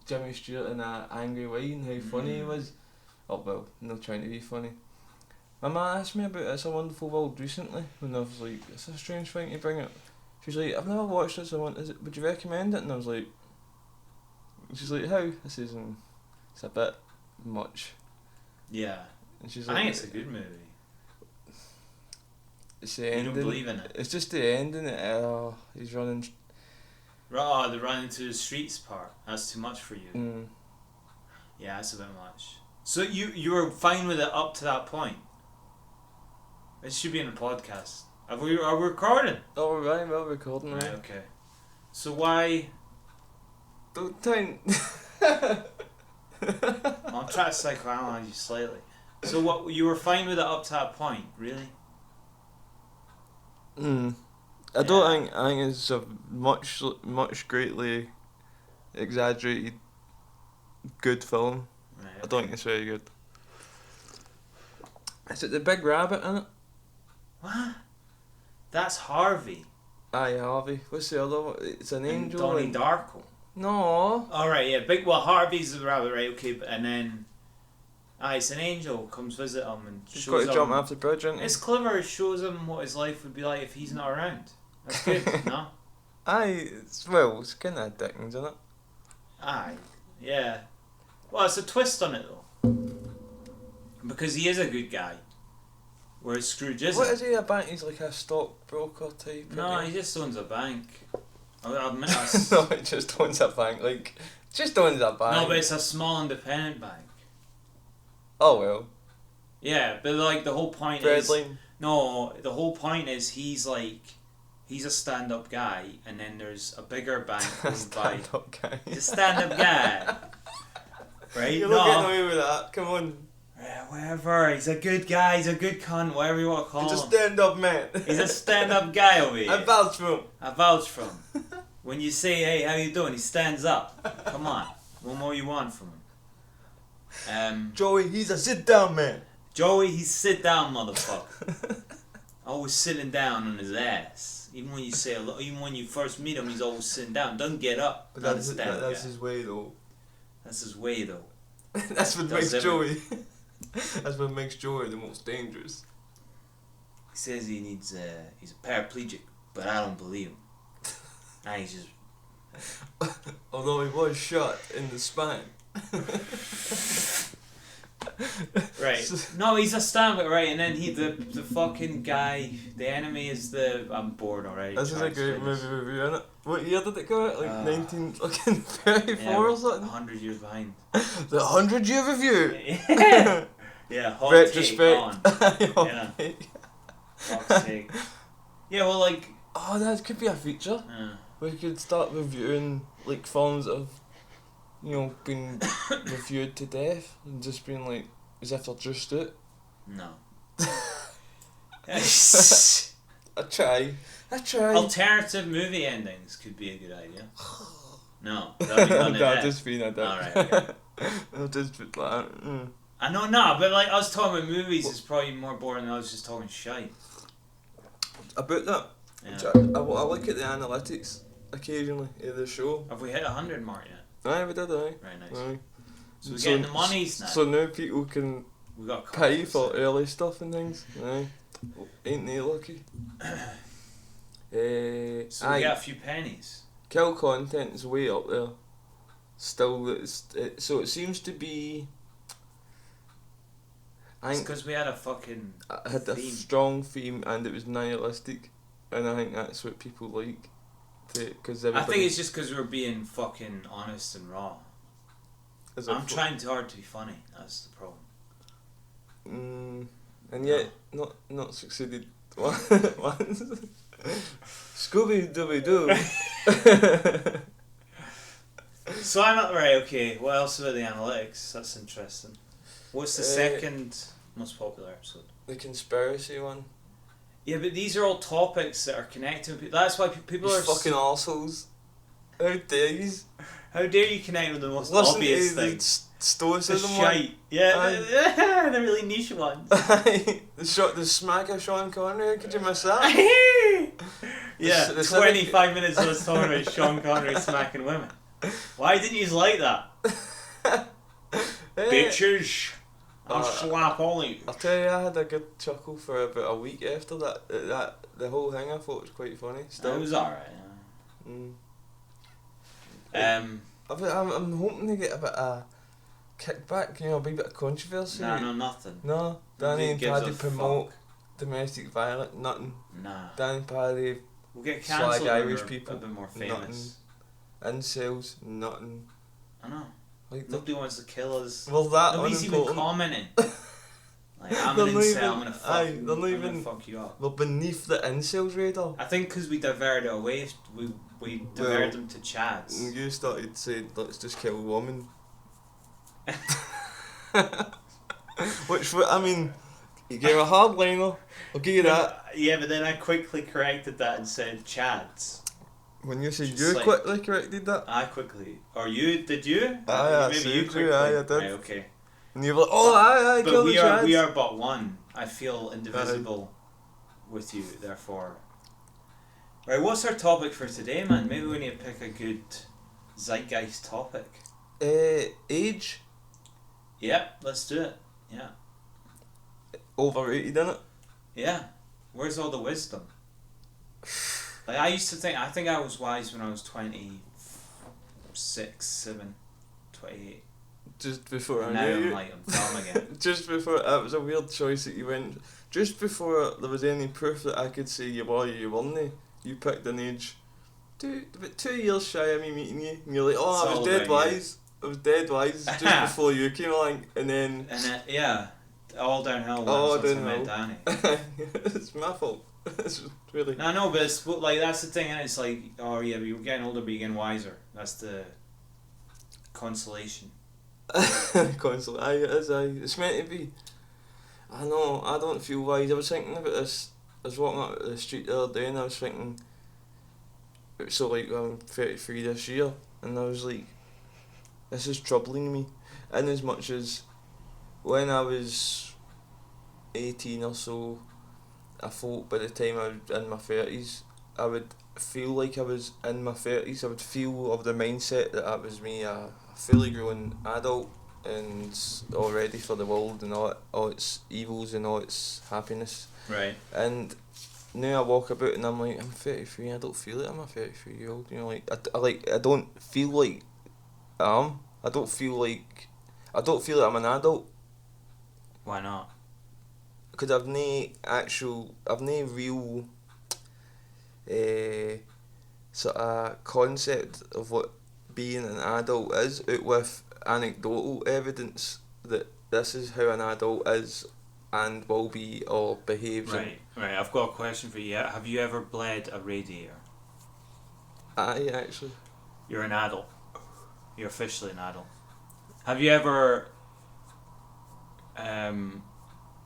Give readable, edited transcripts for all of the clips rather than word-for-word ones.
Jimmy Stewart in an angry way and how funny he was. Oh well, not trying to be funny. My ma asked me about It's a Wonderful World recently when I was like, it's a strange thing to bring up. She was like, I've never watched it, so would you recommend it? And I was like, she's like, how? I says, it's a bit much. Yeah. And she's I like, think it's a good movie. It's the You ending. don't believe in it? It's just the ending. He's running. Oh, the running through the streets part. That's too much for you. Mm. Yeah, that's a bit much. So you were fine with it up to that point? It should be in a podcast. Are we recording? Oh right, well recording. Right, okay. So why... Don't time. I'm trying to psychoanalyze you slightly. So what, you were fine with it up to that point, really? I don't think. I think it's a much greatly exaggerated good film. Right, okay. I don't think it's very good. Is it the big rabbit in it? What? That's Harvey. Aye, Harvey. What's the other one? It's an And angel. Donnie and... Darko. No. Alright, yeah. Harvey's the rabbit, right? Okay, and then... it's an angel comes visit him and He's shows got to him... jump off the bridge, isn't he? It's clever. It shows him what his life would be like if he's not around. That's good, no? Aye, it's kind of addicting, isn't it? Aye, yeah. Well, it's a twist on it though, because he is a good guy, whereas Scrooge isn't. What is he about? He's like a stockbroker type. No, he just owns a bank. I'll admit that's... No, he just owns a bank. Like, just owns a bank. No, but it's a small independent bank. Oh well. Yeah, but like the whole point Breadline. No, the whole point is he's a stand-up guy, and then there's a bigger bank owned by... Stand-up guy. He's a stand-up guy. Right? You're not getting away with that. Come on. Yeah, whatever. He's a good guy. He's a good cunt. Whatever you want to call him. He's a stand-up man. He's a stand-up guy over here. I vouch for him. I vouch for him. When you say, "Hey, how you doing?" he stands up. Come on. What more you want from him? Joey, he's a sit-down man. Joey, he's sit down, motherfucker. Always sitting down on his ass. Even when you say hello, even when you first meet him, he's always sitting down. Doesn't get up. But Not that's a stand-up that's guy. his way though. That's his way, though. That's what Does makes every- Joey. That's what makes Joey the most dangerous. He says he needs he's a paraplegic, but I don't believe him. Nah, he's just... Although he was shot in the spine. Right. No, he's a stand-up, right? And then the fucking guy, the enemy is the... I'm bored already. This is a great movie review, innit? What year did it come out? Like 1934 or something? 100 years behind. The 100-year review. Yeah, hot Retrospect. take on. Yeah. Fuck's sake. Yeah, well, like... Oh, that could be a feature. We could start reviewing like films that have, been reviewed to death and just being like, as if they're just it. No. I try. Alternative movie endings could be a good idea. No, that'd be none of that. just being a dick. Alright, okay. I'll just be like, I know, no, but like us talking about movies is probably more boring than us just talking shite. About that, Yeah. I look at the analytics occasionally of the show. Have we hit 100 mark yet? Aye, we did, aye. Very nice. Aye. So we're getting the monies now. So now people can We got pay for early stuff and things. Aye. Ain't they lucky? So we got a few pennies. Kill content is way up there. Still, so it seems to be. It's because we had a fucking I had a theme. strong theme and it was nihilistic, and I think that's what people like. Because I think it's just because we're being fucking honest and raw. I'm trying too hard to be funny. That's the problem. And yet not succeeded once. Scooby Dooby Doo. So I'm not right. Okay, what else about the analytics? That's interesting. What's the second most popular episode? The conspiracy one. Yeah, but these are all topics that are connected. That's why people You are fucking arseholes. How dare you? How dare you connect with the most Listen obvious to thing? the stoicism The one. shite. Yeah, the really niche ones. the smack of Sean Connery. Could you miss that? Yeah, The 25 minutes of us talking about Sean Connery smacking women. Why didn't you like that? Bitches. I'll slap all you. I'll tell you, I had a good chuckle for about a week after that. The whole thing I thought was quite funny. Still, It was alright. I'm hoping to get a bit of kickback, a wee bit of controversy. No, nothing. No, Danny and gives Paddy a promote fuck. domestic violence, nothing. Nah. Danny and Paddy, We'll get cancelled slag when Irish we're people, a bit more famous. incels, nothing. I know. Like Nobody wants to kill us. well, that Nobody's even unimportant. commenting. Like, I'm They're an not incel, even- I'm gonna fuck you. they're not I'm gonna even- fuck you up. We're beneath the incels radar. I think because we diverted away, we diverted them to chads. You started saying, let's just kill a woman. Which, I mean, you gave a hardliner, I'll give you that. Yeah, but then I quickly corrected that and said chads. When you said Just you like- quickly corrected that, I quickly. Or you? Did you? Aye, I Maybe said you you, quickly. aye, I did. Right, okay. and you were like, oh, aye, But kill we the are chads. we are but one. I feel indivisible with you, therefore. Right, what's our topic for today, man? Maybe we need to pick a good zeitgeist topic. Age, Yep, let's do it. Yeah. overrated, innit? Yeah. Where's all the wisdom? Like, I used to think, I think I was wise when I was 26, 7, 28. Just before I Now knew I'm you. like, I'm dumb again. Just before, it was a weird choice that you went, just before there was any proof that I could say you were or you weren't, you picked an age about 2 years shy of me meeting you, and you're like, oh, It's I was all dead about you. wise. I was dead wise just before you came along, and then... And then, yeah, all downhill All once I downhill. met Danny. It's my fault. It's really... No, I know, but it's like that's the thing, and it's like, oh yeah, but you're getting older, but you're getting wiser. That's the consolation. Console. Aye, it is, aye. It's meant to be. I know, I don't feel wise. I was thinking about this. I was walking up the street the other day and I was thinking, so like I'm 33 this year, and I was like, this is troubling me. In as much as when I was 18 or so, I thought by the time I was in my 30s, I would feel like I was in my 30s. I would feel of the mindset that was me, a fully grown adult and all ready for the world and all its evils and all its happiness. Right. And now I walk about and I'm like, I'm 33, I don't feel like I'm a 33-year-old, like, I don't feel like I am. I don't feel like I'm an adult. Why not? Because I've no real sort of concept of what being an adult is, out with anecdotal evidence that this is how an adult is and will be or behaves. Right. I've got a question for you. Have you ever bled a radiator? Aye, actually. You're an adult. You're officially an adult. Have you ever? That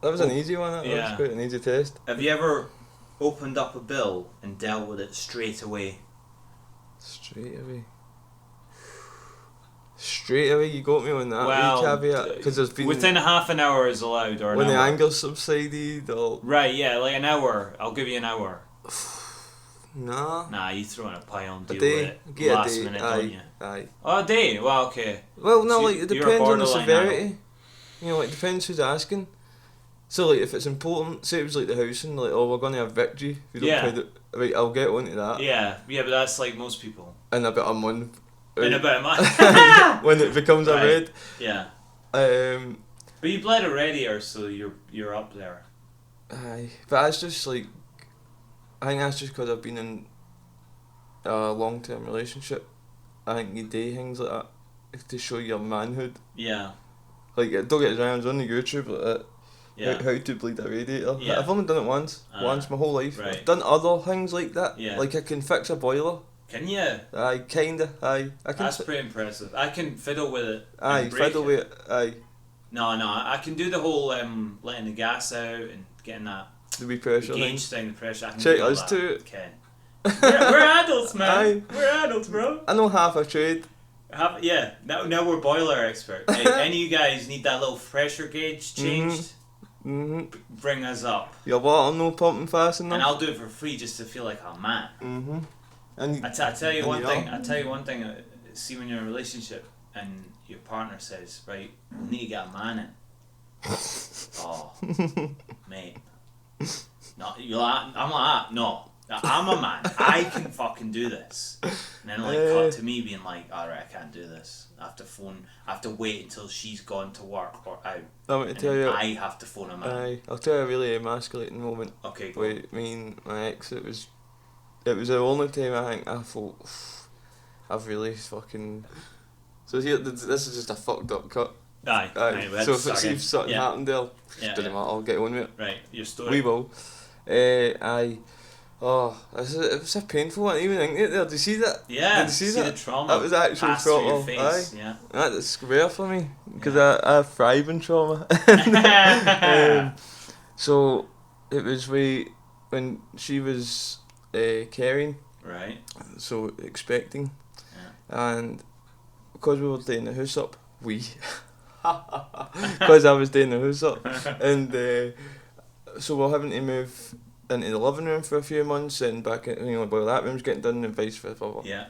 was an easy one. That yeah. was quite an easy test. Have you ever opened up a bill and dealt with it straight away? Straight away, you got me on that Well, caveat, because there's been within half an hour is allowed, or an when the hour. anger subsided or Right, yeah, like an hour. I'll give you an hour. nah. Nah, you throw in a pile and A deal day, with it. get Last a day, minute, aye, don't you? aye. Oh, a day. Well, okay. Well, no, So like it you're depends on the borderline severity. You know, like it depends who's asking. So like if it's important, say it was like the housing, like we're gonna evict you if you don't Yeah. pay the right, I'll get onto that Yeah, but that's like most people. in about a month. In right? about a month. When it becomes a Right. red. Yeah. But you bled already, or so you're up there. aye, but that's just like, I think that's just because I've been in a long-term relationship. I think you do things like that to show your manhood. Yeah. Like, don't get us wrong, I was on the YouTube like that. Yeah. How to bleed a radiator. Yeah. I've only done it once my whole life. Right. I've done other things like that. Yeah. Like I can fix a boiler. Can you? Aye, kinda. Aye, I can. That's pretty impressive. I can fiddle with it. Aye, and break fiddle it. with it. Aye, No, I can do the whole letting the gas out and getting that the wee pressure gauge thing. thing, the pressure. I can Check do all us that. too. Okay. We're adults, man. Aye. We're adults, bro. I know half a trade. Now we're boiler experts. Hey, any of you guys need that little pressure gauge changed? Bring us up. Your water no pumping fast enough. And I'll do it for free just to feel like a man. And I tell you and one you thing. are. I tell you one thing. see when you're in a relationship and your partner says, right, we need to get a man in. Oh, mate. No, you're like, I'm like, no, I'm a man. I can fucking do this. And then like cut to me being like, alright, I can't do this. I have to wait until she's gone to work or out. I'm going to tell you. I have to phone a man. I'll tell you a really emasculating moment. Okay, go. With me and my ex, it was the only time I think I thought, I've really fucking... So here, this is just a fucked up cut. Aye. So if it's something happened there, doesn't matter, I'll get on with it. Right, your story. We will. Oh, it was a painful one. Even think it there. Did you see that? Yeah. Did you see that? The trauma. That was actual pass through trauma. your face. Aye. Yeah. That's rare for me because I thrive in trauma. So it was when she was carrying. Right. So expecting. Yeah. And because we were doing the house up, because I was doing the house up, and so we're having to move into the living room for a few months, and back in, while that room's getting done, and vice versa. Yeah.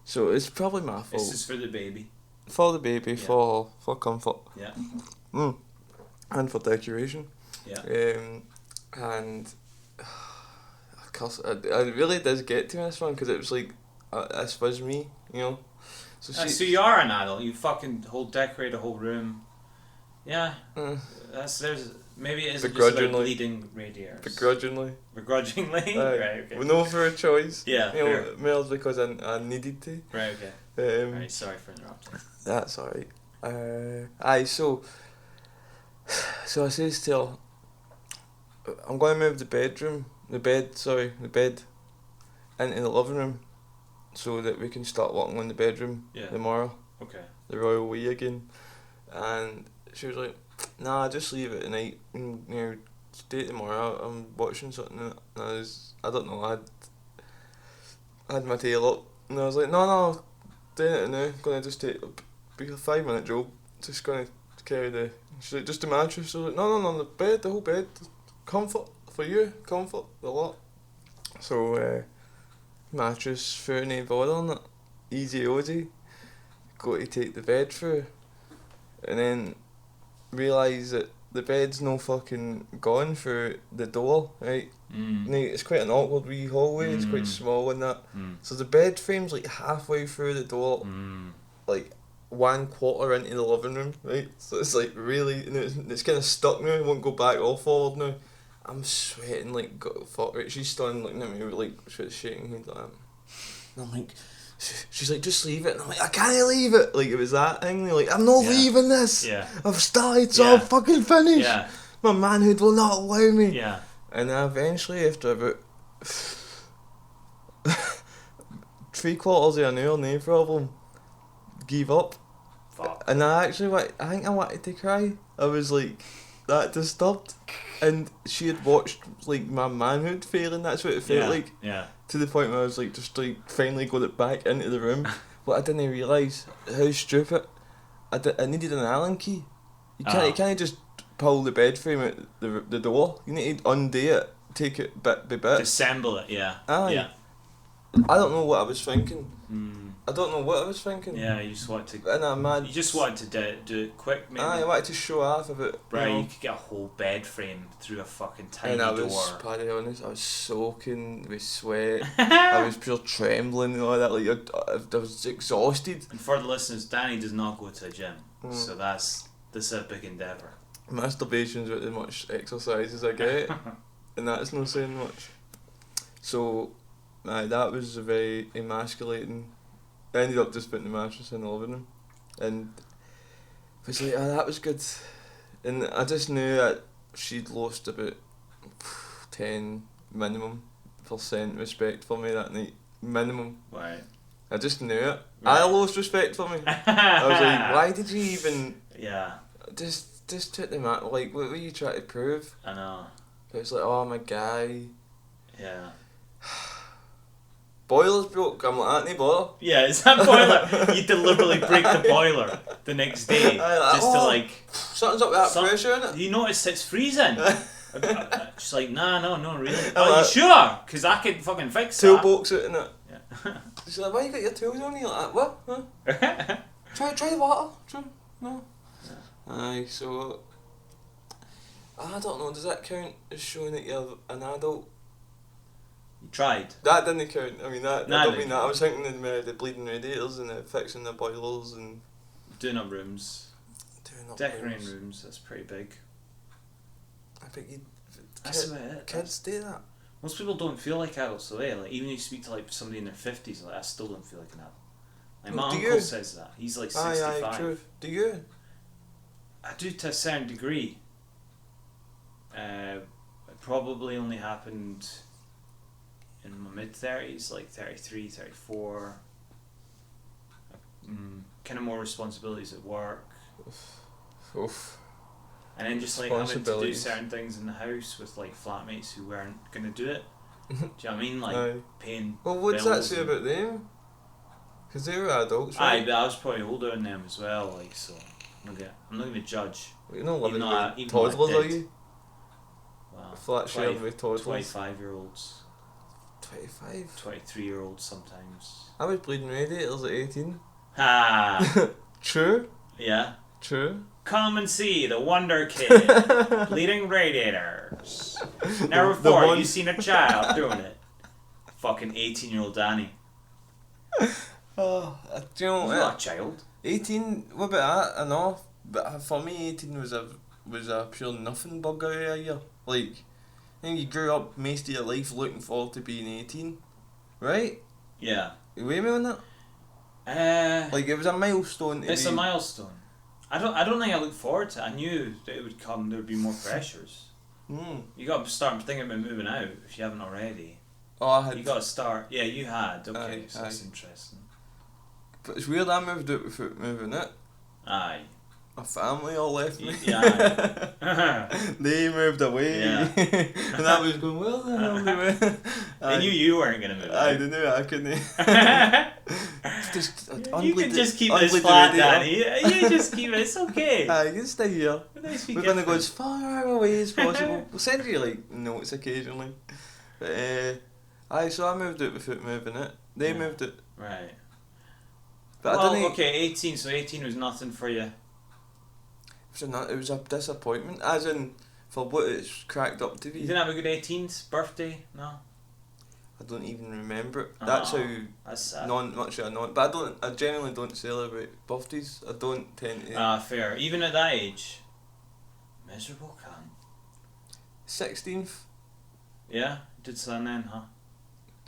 So it's probably my fault. This is for the baby. For the baby, for comfort. Yeah. And for decoration. Yeah. And of course, it really does get to me, this one, because it was like, this was me, So you are an adult. You fucking decorate a whole room. Yeah. Maybe it isn't just about bleeding radiators. Begrudgingly. Begrudgingly? Right, okay. Well, no for a choice. Yeah, fair. More because I needed to. Right, okay. Right, sorry for interrupting. That's alright. So I says to her, I'm going to move the bed into the living room so that we can start working on the bedroom tomorrow. Okay. The royal we again. And she was like, nah, just leave it tonight. And, stay tomorrow. I'm watching something. And I don't know, I had my tail up. And I was like, no, doing it now. Going to just take a 5-minute job. Just going to carry she's like, just the mattress. I was like, no, the whole bed. Comfort for you, comfort, a lot. So, mattress, through any bother on it. Easy ozy. Got to take the bed through. And then realise that the bed's no fucking gone through the door, right? It's quite an awkward wee hallway, it's quite small and that. So the bed frame's like halfway through the door, like 1/4 into the living room, right? So it's like really, it's kind of stuck now, it won't go back or forward now. I'm sweating like, fuck, right? She's standing looking at me like, shaking head like that. And I'm like, she's like, just leave it. And I'm like, I can't leave it. Like, it was that thing. Like, I'm not leaving this. Yeah. I've started, so I'm fucking finished. Yeah. My manhood will not allow me. Yeah. And I eventually, after about 3/4 of an hour, no problem, gave up. Fuck. And I think I wanted to cry. I was like, that disturbed. And she had watched like my manhood failing, that's what it felt like. Yeah. To the point where I was like, just like finally got it back into the room. But I didn't realise how stupid. I needed an Allen key. You can't just pull the bed frame out the door. You need to undo it, take it bit by bit. Disassemble it, yeah. Aye. Yeah. I don't know what I was thinking. I don't know what I was thinking. Yeah, you just wanted to. And I'm mad. You just wanted to do it quick, maybe. I wanted to show off of it. Right, you could get a whole bed frame through a fucking tiny door. And I was, paddy honest, I was soaking with sweat. I was pure trembling and all that. Like I was exhausted. And for the listeners, Danny does not go to a gym, so this is a big endeavour. Masturbation's about as much exercise as I get, and that's not saying much. So, that was very emasculating. I ended up just putting the mattress in the living room, and I was like, that was good. And I just knew that she'd lost about 10 minimum % respect for me that night. Minimum. Right. I just knew it. Right. I lost respect for me. I was like, why did you even... Yeah. Just took them out. Like, what were you trying to prove? I know. It's like, oh, I'm a guy. Yeah. Boiler's broke. I'm like, that, no bother. Yeah, is that boiler? You deliberately break the boiler the next day just to like... Something's up with that pressure, innit? You notice it's freezing. She's like, no, really. Oh, you sure? Because I can fucking fix that. Toolbox it, innit? Yeah. She's like, why you got your tools on? You're like, what? Huh? Try the water. No. Aye, so I don't know, does that count as showing that you're an adult? You tried. That didn't count. I mean, I Nah, don't mean that. I was thinking of the bleeding radiators and the fixing the boilers and doing up rooms. Decorating rooms, that's pretty big. I think That's about it. Kids do that. Most people don't feel like adults, though. Like, even if you speak to like somebody in their 50s, like, I still don't feel like an adult. Like, my uncle says that. He's like 65. Aye, true. Do you? I do to a certain degree. It probably only happened in my mid-30s, like 33, 34. Kind of more responsibilities at work. Oof. And then just like having to do certain things in the house with like flatmates who weren't going to do it. Do you know what I mean? Like paying. Well, what's that say about them? Because they were adults, right? Aye, but I was probably older than them as well, like, so I'm not going to judge. Well, you're not living with toddlers, are you? Well, flat sharing with toddlers. 25-year-olds. 25? 23-year-olds sometimes. I was bleeding radiators at 18. Ha! True? Yeah. True. Come and see the Wonder Kid bleeding radiators. Never before you seen a child doing it. Fucking 18-year-old Danny. Oh, do you know He's not a child. 18, what about that? I know, but for me 18 was a pure nothing bugger a year. Like, I think you grew up most of your life looking forward to being 18, right? Yeah. You with me on that? Like, it was a milestone. It's a milestone. I don't think I look forward to it. I knew that it would come. There would be more pressures. You got to start thinking about moving out if you haven't already. Oh, I had. You got to start. Yeah, you had. Okay, so that's interesting. But it's weird. I moved out without moving it. Aye. My family all left me. Yeah. They moved away. Yeah. And I was going, well, the hell they went. They knew you weren't going to move out. Aye, they knew I couldn't. You can just keep this flat, Danny. You just keep it. It's okay. Aye, you can stay here. We're going to go as far away as possible. We'll send you like notes occasionally. But aye, so I moved out without moving it. They moved it. Right. But well, I didn't. Okay, 18. So 18 was nothing for you. It was a disappointment, as in for what it's cracked up to be. You didn't have a good 18th birthday, no? I don't even remember it. That's sad. Not much of a non. But I generally don't celebrate birthdays. I don't tend to. Fair. Even at that age, miserable cunt. 16th. Yeah, did something then, huh?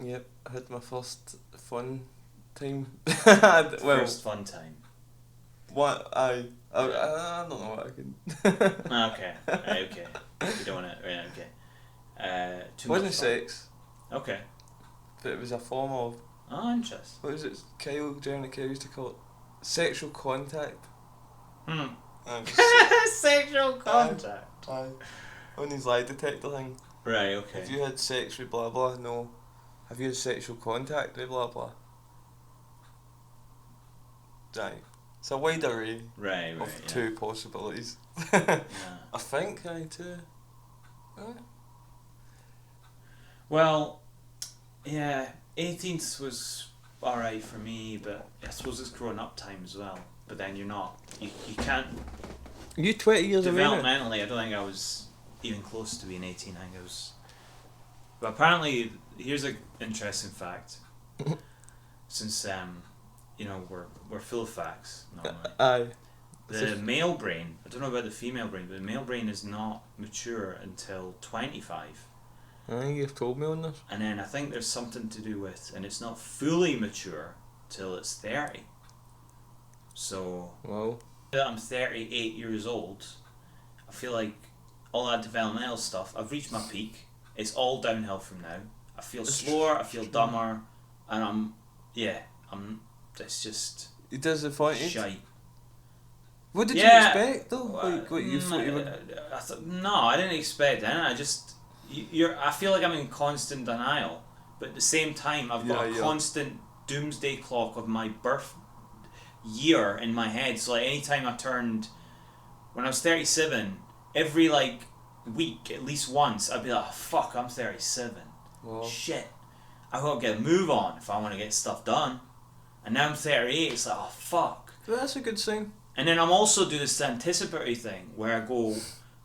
Yep, I had my first fun time. First fun time. What I don't know what I can. Okay. Okay. You don't want to. Right, okay. Wasn't sex. Okay. But it was a form of. Oh, interesting. What was it? Jeremy Kyle used to call it sexual contact. Sexual contact. Aye. On his lie detector thing. Right. Okay. Have you had sex with blah blah? No. Have you had sexual contact with blah blah? Aye. It's a wide array of two possibilities. Yeah. I think too. Well, yeah, 18th was alright for me, but I suppose it's growing up time as well. But then you're not. You can't. You 20 years away. Developmentally, I don't think I was even close to being 18. I think I was. But apparently, here's an interesting fact. Since we're full of facts normally. Aye. The male brain, I don't know about the female brain, but the male brain is not mature until 25. I think you've told me on this. And then I think there's something to do with, and it's not fully mature till it's 30. So, wow. I'm 38 years old. I feel like all that developmental stuff, I've reached my peak. It's all downhill from now. I feel slower, I feel dumber, and it's just shite. What did you expect though? Like what you thought you would? No, I didn't expect that. I feel like I'm in constant denial, but at the same time I've got a constant doomsday clock of my birth year in my head. So like anytime when I was 37, every like week at least once I'd be like, oh, fuck, I'm 37. Wow. Shit. I got to get a move on if I want to get stuff done. And now I'm 38, it's like, oh fuck. But that's a good sign. And then I'm also doing this anticipatory thing where I go,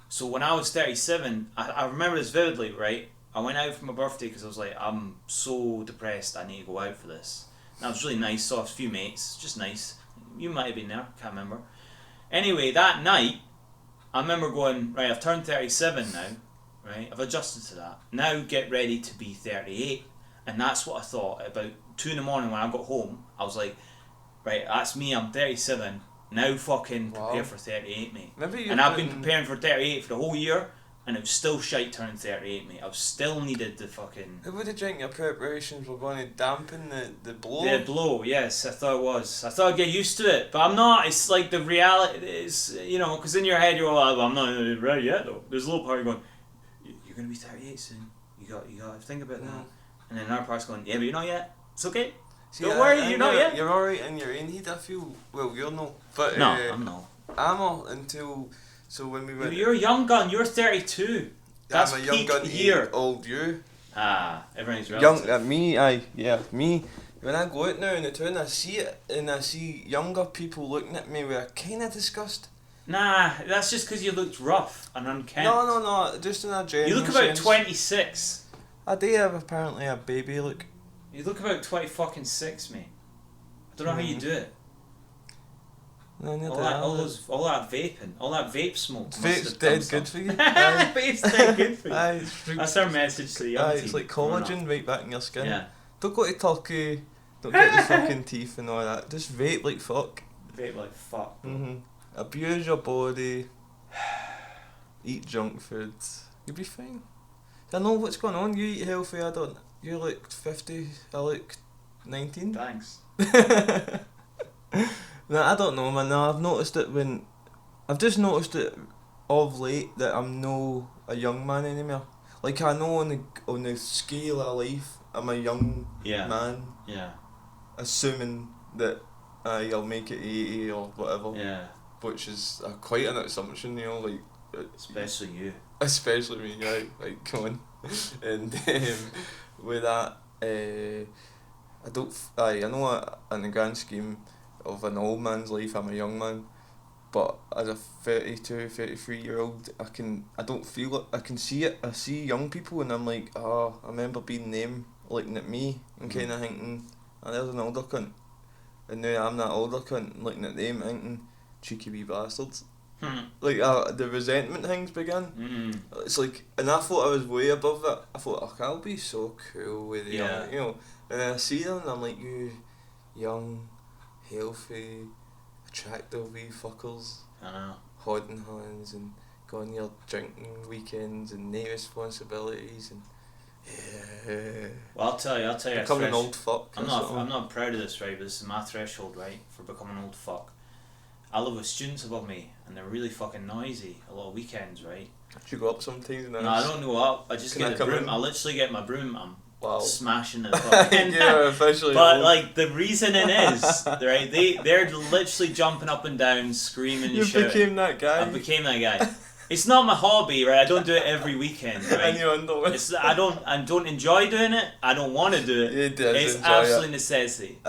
so when I was 37, I remember this vividly, right? I went out for my birthday because I was like, I'm so depressed, I need to go out for this. And that was really nice, saw a few mates, just nice. You might have been there, can't remember. Anyway, that night, I remember going, right, I've turned 37 now, right? I've adjusted to that. Now get ready to be 38. And that's what I thought. About 2 in the morning when I got home, I was like, right, that's me, I'm 37. Now fucking prepare for 38, mate. And I've been preparing for 38 for the whole year, and it was still shite turning 38, mate. I still needed the fucking... Who would have think your preparations were going to dampen the blow? The blow, yes, I thought it was. I thought I'd get used to it, but I'm not. It's like the reality is, you know, because in your head you're all, I'm not ready yet, though. There's a little part going, you're going to be 38 soon. You got to think about that. And then another part's going, yeah, but you're not yet. It's okay. See, don't worry, you're not yet. You're alright in your own head, I feel. Well, you're not. But, no, I'm not. I'm all until... So when we went... You're a young gun, you're 32. That's I'm a young gun here. Old you. Everybody's relative. Young, me. When I go out now in the town, I see it, and I see younger people looking at me with a kind of disgust. Nah, that's just because you looked rough and unkempt. No, just in a general You look about sense. 26. I do have apparently a baby look. You look about 26, mate. I don't know how you do it. No, all that vaping, all that vape smoke. Vape's dead good for you. Vape's dead good for you. Aye, that's our message to the young team. It's like collagen right back in your skin. Yeah. Don't go to Turkey, don't get your fucking teeth and all that. Just vape like fuck. Vape like fuck. Abuse your body. Eat junk foods. You'll be fine. I know what's going on. You eat healthy, I don't. You look 50, I look 19. Thanks. No, I don't know, man. No, I've noticed it when... I've just noticed it of late that I'm no a young man anymore. Like, I know on the scale of life, I'm a young man. Yeah. Assuming that I'll make it 80 or whatever. Yeah. Which is quite an assumption, you know, like... Especially you. Especially me, right? Like, come on. And with that, I know in the grand scheme of an old man's life, I'm a young man, but as a 32, 33 year old, I don't feel it. I can see it. I see young people and I'm like, I remember being them looking at me and kind of thinking, there's an older cunt. And now I'm that older cunt looking at them thinking, cheeky wee bastards. Like the resentment things began. It's like, and I thought I was way above it. I thought, I'll be so cool with you know. And then I see them and I'm like, you young, healthy, attractive wee fuckers. I know. Holding hands and going your drinking weekends and no responsibilities and Well, I'll tell you. Becoming an old fuck. I'm not proud of this, right? But this is my threshold, right, for becoming an old fuck. I live with students above me, and they're really fucking noisy a lot of weekends, right? Do you go up sometimes? No, I don't go up. I just get the broom. I literally get my broom. I'm smashing it. Yeah, officially. But like the reasoning is, right? They're literally jumping up and down, screaming and shouting. You became that guy. I became that guy. It's not my hobby, right? I don't do it every weekend, right? And you underwear. I don't enjoy doing it. I don't want to do it. You do it's absolute necessity.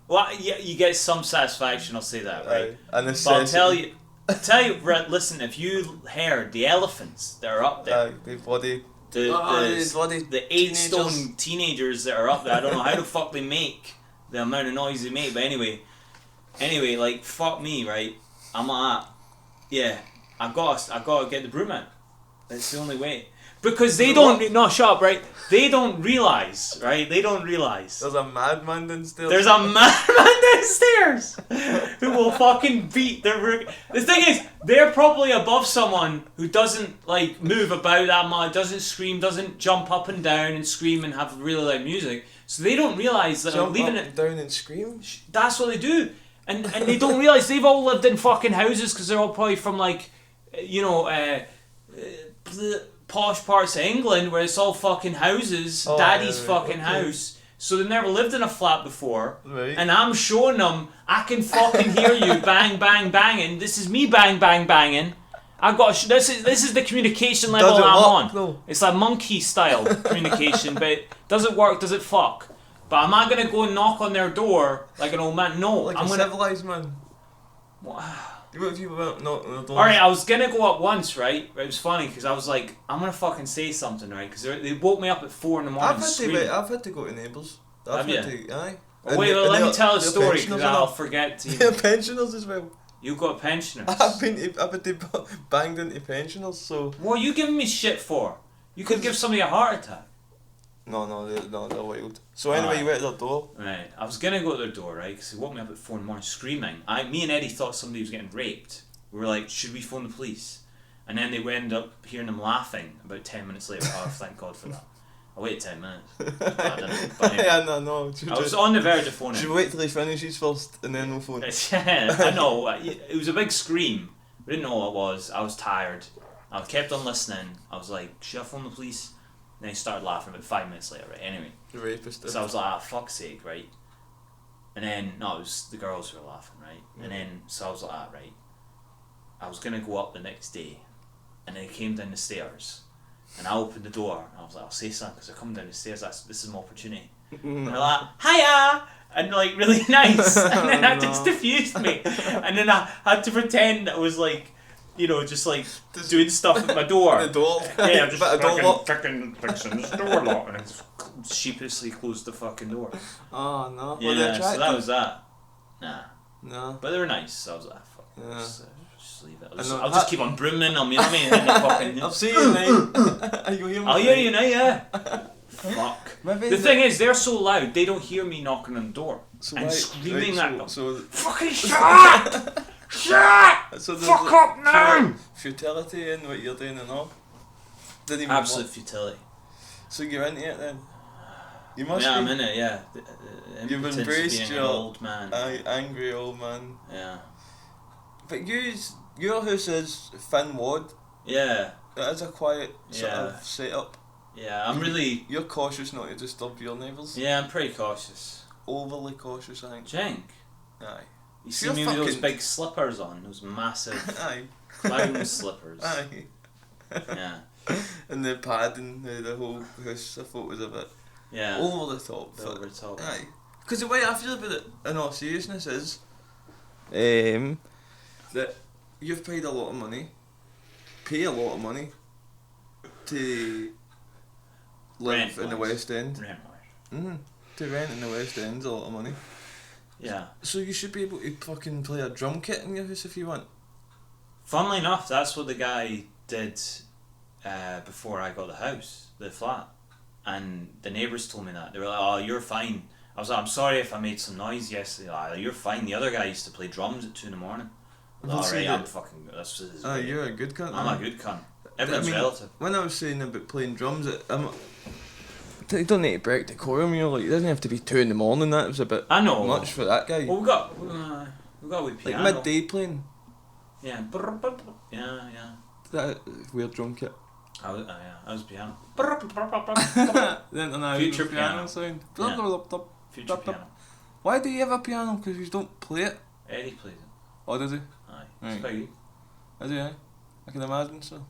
Well, yeah, you get some satisfaction. I'll say that, right? A But necessity. I'll tell you, right, listen. If you heard the elephants that are up there, the bloody. The 8-stone teenagers that are up there, I don't know how the fuck they make the amount of noise they make, but anyway, like, fuck me, right? I'm like that. Yeah, I gotta get the broom out. That's the only way. Because they don't... No, shut up, right? They don't realise, right? They don't realise. There's a madman downstairs. There's a madman downstairs who will fucking beat their... The thing is, they're probably above someone who doesn't, like, move about that much, doesn't scream, doesn't jump up and down and scream and have really loud music. So they don't realise that I'm leaving it... down and scream? That's what they do. And they don't realise they've all lived in fucking houses because they're all probably from, like, you know, posh parts of England where it's all fucking houses, daddy's fucking house. So they've never lived in a flat before. Right. And I'm showing them, I can fucking hear you bang, bang, banging. This is me bang, bang, banging. I've got this is the communication level Does it I'm work, on. though? It's like monkey style communication, but does it work? Does it fuck? But am I gonna go and knock on their door like an old man? No, Like I'm a gonna. civilised man. What if you went knocking on the door? Alright, I was gonna go up once, right? It was funny because I was like, I'm gonna fucking say something, right? Because they woke me up at 4 in the morning screaming. I've had to go to neighbours. Have you? Aye. Oh, wait, let me tell a story because I'll forget to. Yeah, pensioners as well. You've got pensioners. I've had to banged into pensioners, so. What are you giving me shit for? You could give somebody a heart attack. No, they're wild. So anyway, you went to their door. Right, I was gonna go to their door, right? Because they woke me up at 4 in the morning screaming. Me and Eddie thought somebody was getting raped. We were like, should we phone the police? And then they ended up hearing them laughing about 10 minutes later. Oh, thank God for that. I waited 10 minutes. I didn't. But anyway, Yeah, no. I was on the verge of phoning. Should we wait till he finishes first and then we'll phone? Yeah, I know. It was a big scream. We didn't know what it was. I was tired. I kept on listening. I was like, should I phone the police? And then he started laughing about 5 minutes later, right? Anyway. The rapist. So I was like, ah, fuck's sake, right? And then, no, it was the girls who were laughing, right? Mm. And then, so I was like, ah, right. I was going to go up the next day. And then he came down the stairs. And I opened the door. And I was like, I'll say something because they're coming down the stairs. This is my opportunity. And they're like, hiya! And like, really nice. And then that just diffused me. And then I had to pretend that I was like, you know, just like doing stuff at my door. The door. Yeah, just a door lock. fucking fixing this door lock. And I just sheepishly closed the fucking door. Oh no. Yeah, so that was that. Nah. No. But they were nice, so I was like, fuck, Yeah. just leave it. I'll just keep on brooming them, you know what I mean? And the fucking, I'll see you tonight. You'll hear me. I'll hear you now, yeah. Fuck. Maybe The thing is, they're so loud, they don't hear me knocking on the door. So and why- screaming right, at them. So Fucking shut! Shut! So there's Fuck up now! Futility in what you're doing and all. Didn't even Absolute work. futility. So you're into it then? You must Yeah, be. I'm in it, yeah. You've Impotence of embraced being your an old man. angry old man. Yeah. But your house is Finn Wad. Yeah. It is a quiet sort Yeah. of setup. Yeah, I'm really... You're cautious not to disturb your neighbours. Yeah, I'm pretty cautious. Overly cautious, I think. Jenk. Aye. You see You're me with those fucking- big slippers on, those massive Aye. clown slippers. Aye. Yeah. And the padding, the whole house, I thought was a bit Yeah. over the top. Bit over the top. Aye. Because the way I feel about it, in all seriousness, is that you've paid a lot of money, pay a lot of money to live Rent in the wise. West End. Rent-wise. To rent in the West End's a lot of money. Yeah. So you should be able to fucking play a drum kit in your house if you want. Funnily enough, that's what the guy did before I got the house, the flat. And the neighbours told me that. They were like, oh, you're fine. I was like, I'm sorry if I made some noise yesterday. Like, you're fine. The other guy used to play drums at 2 in the morning. Well, see, Alright, I'm that- fucking... That's his Ah, way. you're a good cunt. I'm a good cunt. Everyone's I mean, relative. When I was saying about playing drums, you don't need to break decorum. You know, like it doesn't have to be 2 in the morning. That was a bit I know. much for that guy. Well, we got a wee Like piano. midday playing. Yeah. Yeah. That weird drum kit. I was piano. The international Future piano. sound. Yeah. Future piano. Why do you have a piano? Because you don't play it. Eddie plays it. Oh, does he? Aye. Right. It's quite good. Is he? I can imagine so.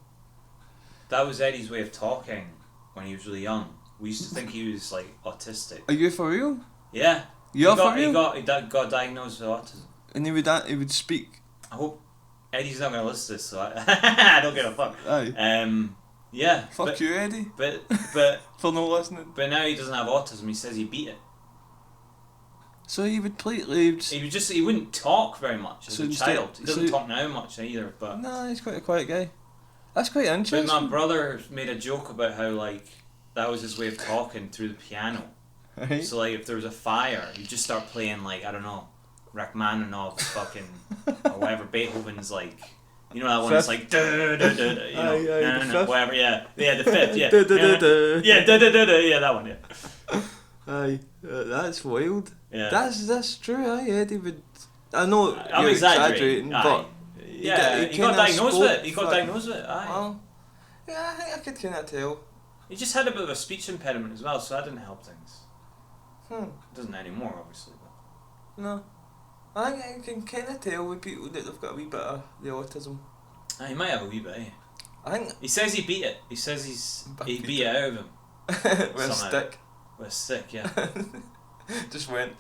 That was Eddie's way of talking when he was really young. We used to think he was like autistic. Are you for real? Yeah. You're he got, for real? He got diagnosed with autism. And he would speak. I hope Eddie's not going to listen to this, so I don't give a fuck. Aye. Yeah. Fuck you, Eddie. But For no listening. but now he doesn't have autism. He says he beat it. So he would play. He wouldn't talk very much as So a instead- child. He doesn't so- talk now much either. But Nah, he's quite a quiet guy. That's quite but interesting. my brother made a joke about how like that was his way of talking through the piano. Right? So like if there was a fire, you just start playing like I don't know, Rachmaninoff's fucking or whatever Beethoven's like. You know that one that's like da da da da. You know, Aye, the no, fifth. whatever. Yeah, the fifth. Yeah, Da, da, da, da. yeah, da da da da. Yeah, that one. Yeah. Aye, that's wild. Yeah. That's true. Aye, Eddie would. I know I'm you're exaggerating. Aye. but Yeah, he he got kinda diagnosed with it. He spoke got for- diagnosed with it. Aye. well, yeah, I think I could kind of tell. He just had a bit of a speech impediment as well, so that didn't help things. Hmm. Doesn't anymore, obviously. But. No, I think I can kind of tell with people that they've got a wee bit of the autism. He might have a wee bit, eh? I think He says he beat it. He says he beat it out of him. with a stick. With a stick, yeah. Just went,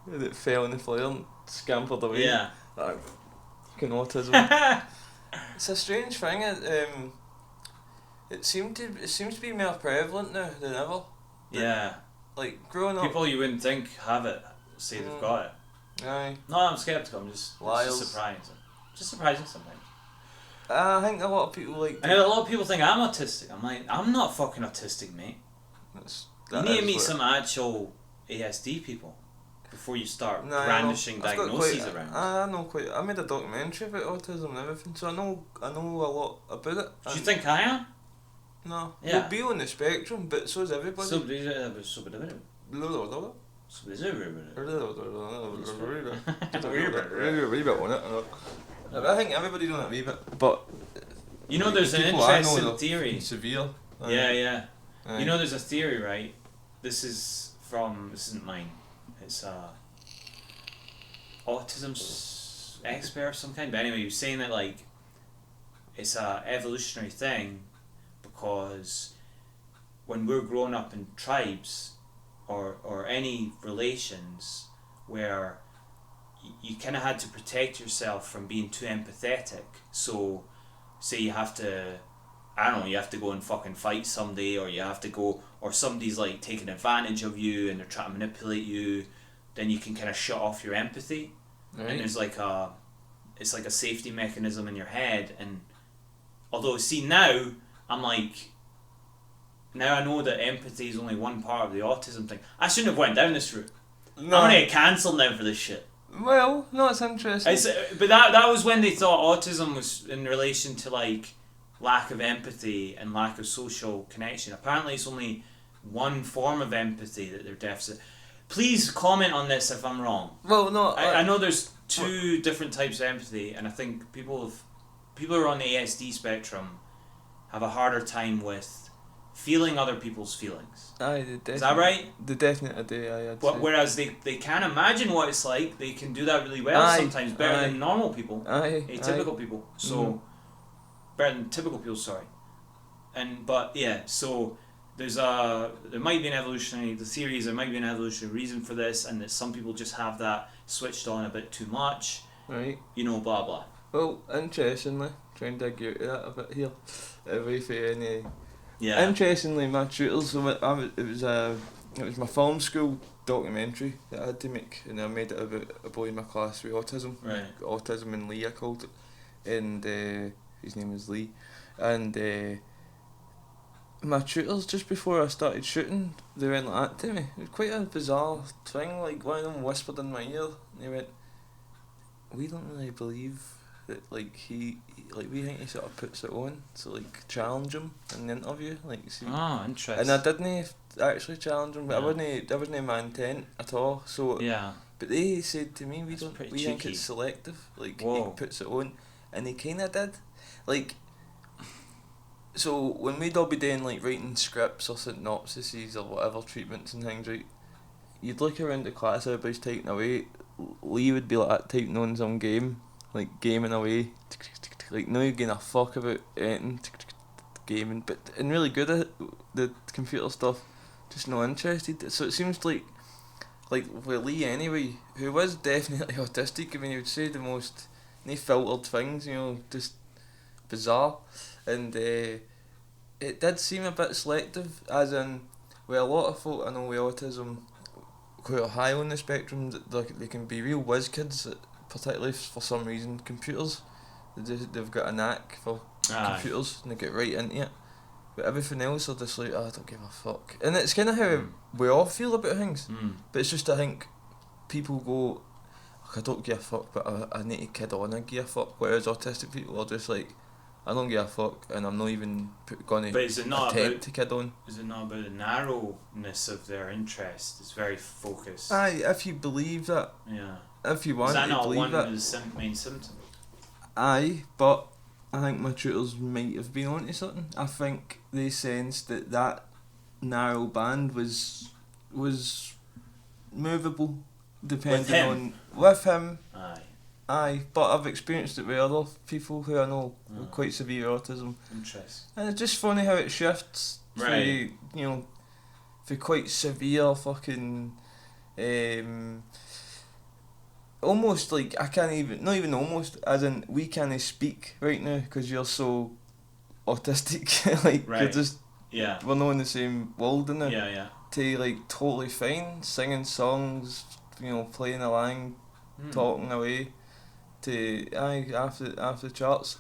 and it fell in the flare and scampered away. Yeah. Fucking autism. It's a strange thing. It seems to be more prevalent now than ever. Yeah. Like growing up, people you wouldn't think have it say they've got it. Aye. No, I'm sceptical. I'm just surprising. Just surprising sometimes. I think a lot of people like. And a lot of people think I'm autistic. I'm like, I'm not fucking autistic, mate. You need to meet some actual ASD people before you start brandishing diagnoses around. I know quite. I made a documentary about autism and everything, so I know a lot about it. Do you think I am? No. Yeah. We'll be on the spectrum, but so is everybody. I think everybody's on it a wee bit, but you know, there's an interesting theory. Severe. Yeah. You know, there's a theory, right? This isn't mine. It's autism expert of some kind. But anyway, he was saying that like it's a evolutionary thing because when we're growing up in tribes or any relations where you kind of had to protect yourself from being too empathetic. So, say you have to, I don't know, you have to go and fucking fight somebody, or you have to go, or somebody's like taking advantage of you and they're trying to manipulate you, then you can kind of shut off your empathy. Right. And there's like it's like a safety mechanism in your head. And although, see, now I'm like, now I know that empathy is only one part of the autism thing. I shouldn't have went down this route. No. I'm gonna get cancelled now for this shit. Well, no, it's interesting. But that was when they thought autism was in relation to like lack of empathy and lack of social connection. Apparently it's only one form of empathy that they're deficit. Please comment on this if I'm wrong. Well, no, I know there's two different types of empathy, and I think people who are on the ASD spectrum have a harder time with feeling other people's feelings. Aye, is that right? They definitely do. But whereas they can imagine what it's like, they can do that really well. Sometimes better than normal people, atypical people. So better than typical people. Sorry. But yeah, so there might be an evolutionary. The theory is there might be an evolutionary reason for this, and that some people just have that switched on a bit too much. Right. You know, blah blah. Well, interestingly, trying to dig out that a bit here, away from any. Yeah. Interestingly, my tutors, it was my film school documentary that I had to make, and I made it about a boy in my class with autism. Right. Autism and Lee, I called it, and his name was Lee, and my tutors, just before I started shooting, they went like that to me. It was quite a bizarre thing. Like one of them whispered in my ear, and they went, "We don't really believe that like we think he sort of puts it on, so like challenge him in the interview, like see." Oh, interesting. And I didn't actually challenge him, but that wasn't my intent at all. So yeah. But they said to me, we cheeky. think it's selective, like Whoa. he puts it on, and he kind of did, like. So when we'd all be doing like writing scripts or synopsises or whatever treatments and things, right, you'd look around the class, everybody's typing away. Lee would be like that, typing on some game. Like gaming away, like no giving a fuck about anything, gaming, but and really good at the computer stuff, just not interested. So it seems like with Lee anyway, who was definitely autistic. I mean, he would say the most filtered things, you know, just bizarre, and it did seem a bit selective, as in with a lot of folk I know with autism, quite high on the spectrum, they can be real whiz kids. Particularly for some reason, computers, they've got a knack for computers and they get right into it. But everything else, they're just like, I don't give a fuck. And it's kind of how we all feel about things. But it's just, I think, people go, I don't give a fuck, but I need to kid on and give a fuck. Whereas autistic people are just like, I don't give a fuck, and I'm not even going to attempt to kid on. Is it not about the narrowness of their interest? It's very focused. Aye, if you believe that. Yeah. If you want to believe that. Is that not one of the main symptoms? Aye, but I think my tutors might have been onto something. I think they sensed that narrow band was movable, depending on with him. Aye. Aye, but I've experienced it with other people who I know with quite severe autism. Interesting. And it's just funny how it shifts. Right. For quite severe fucking, almost like I can't even, not even almost, as in we can't speak right now because you're so autistic. Like Right. you're just, Yeah. we're not in the same world now. Yeah. To like totally fine, singing songs, playing along, talking away, to after the charts,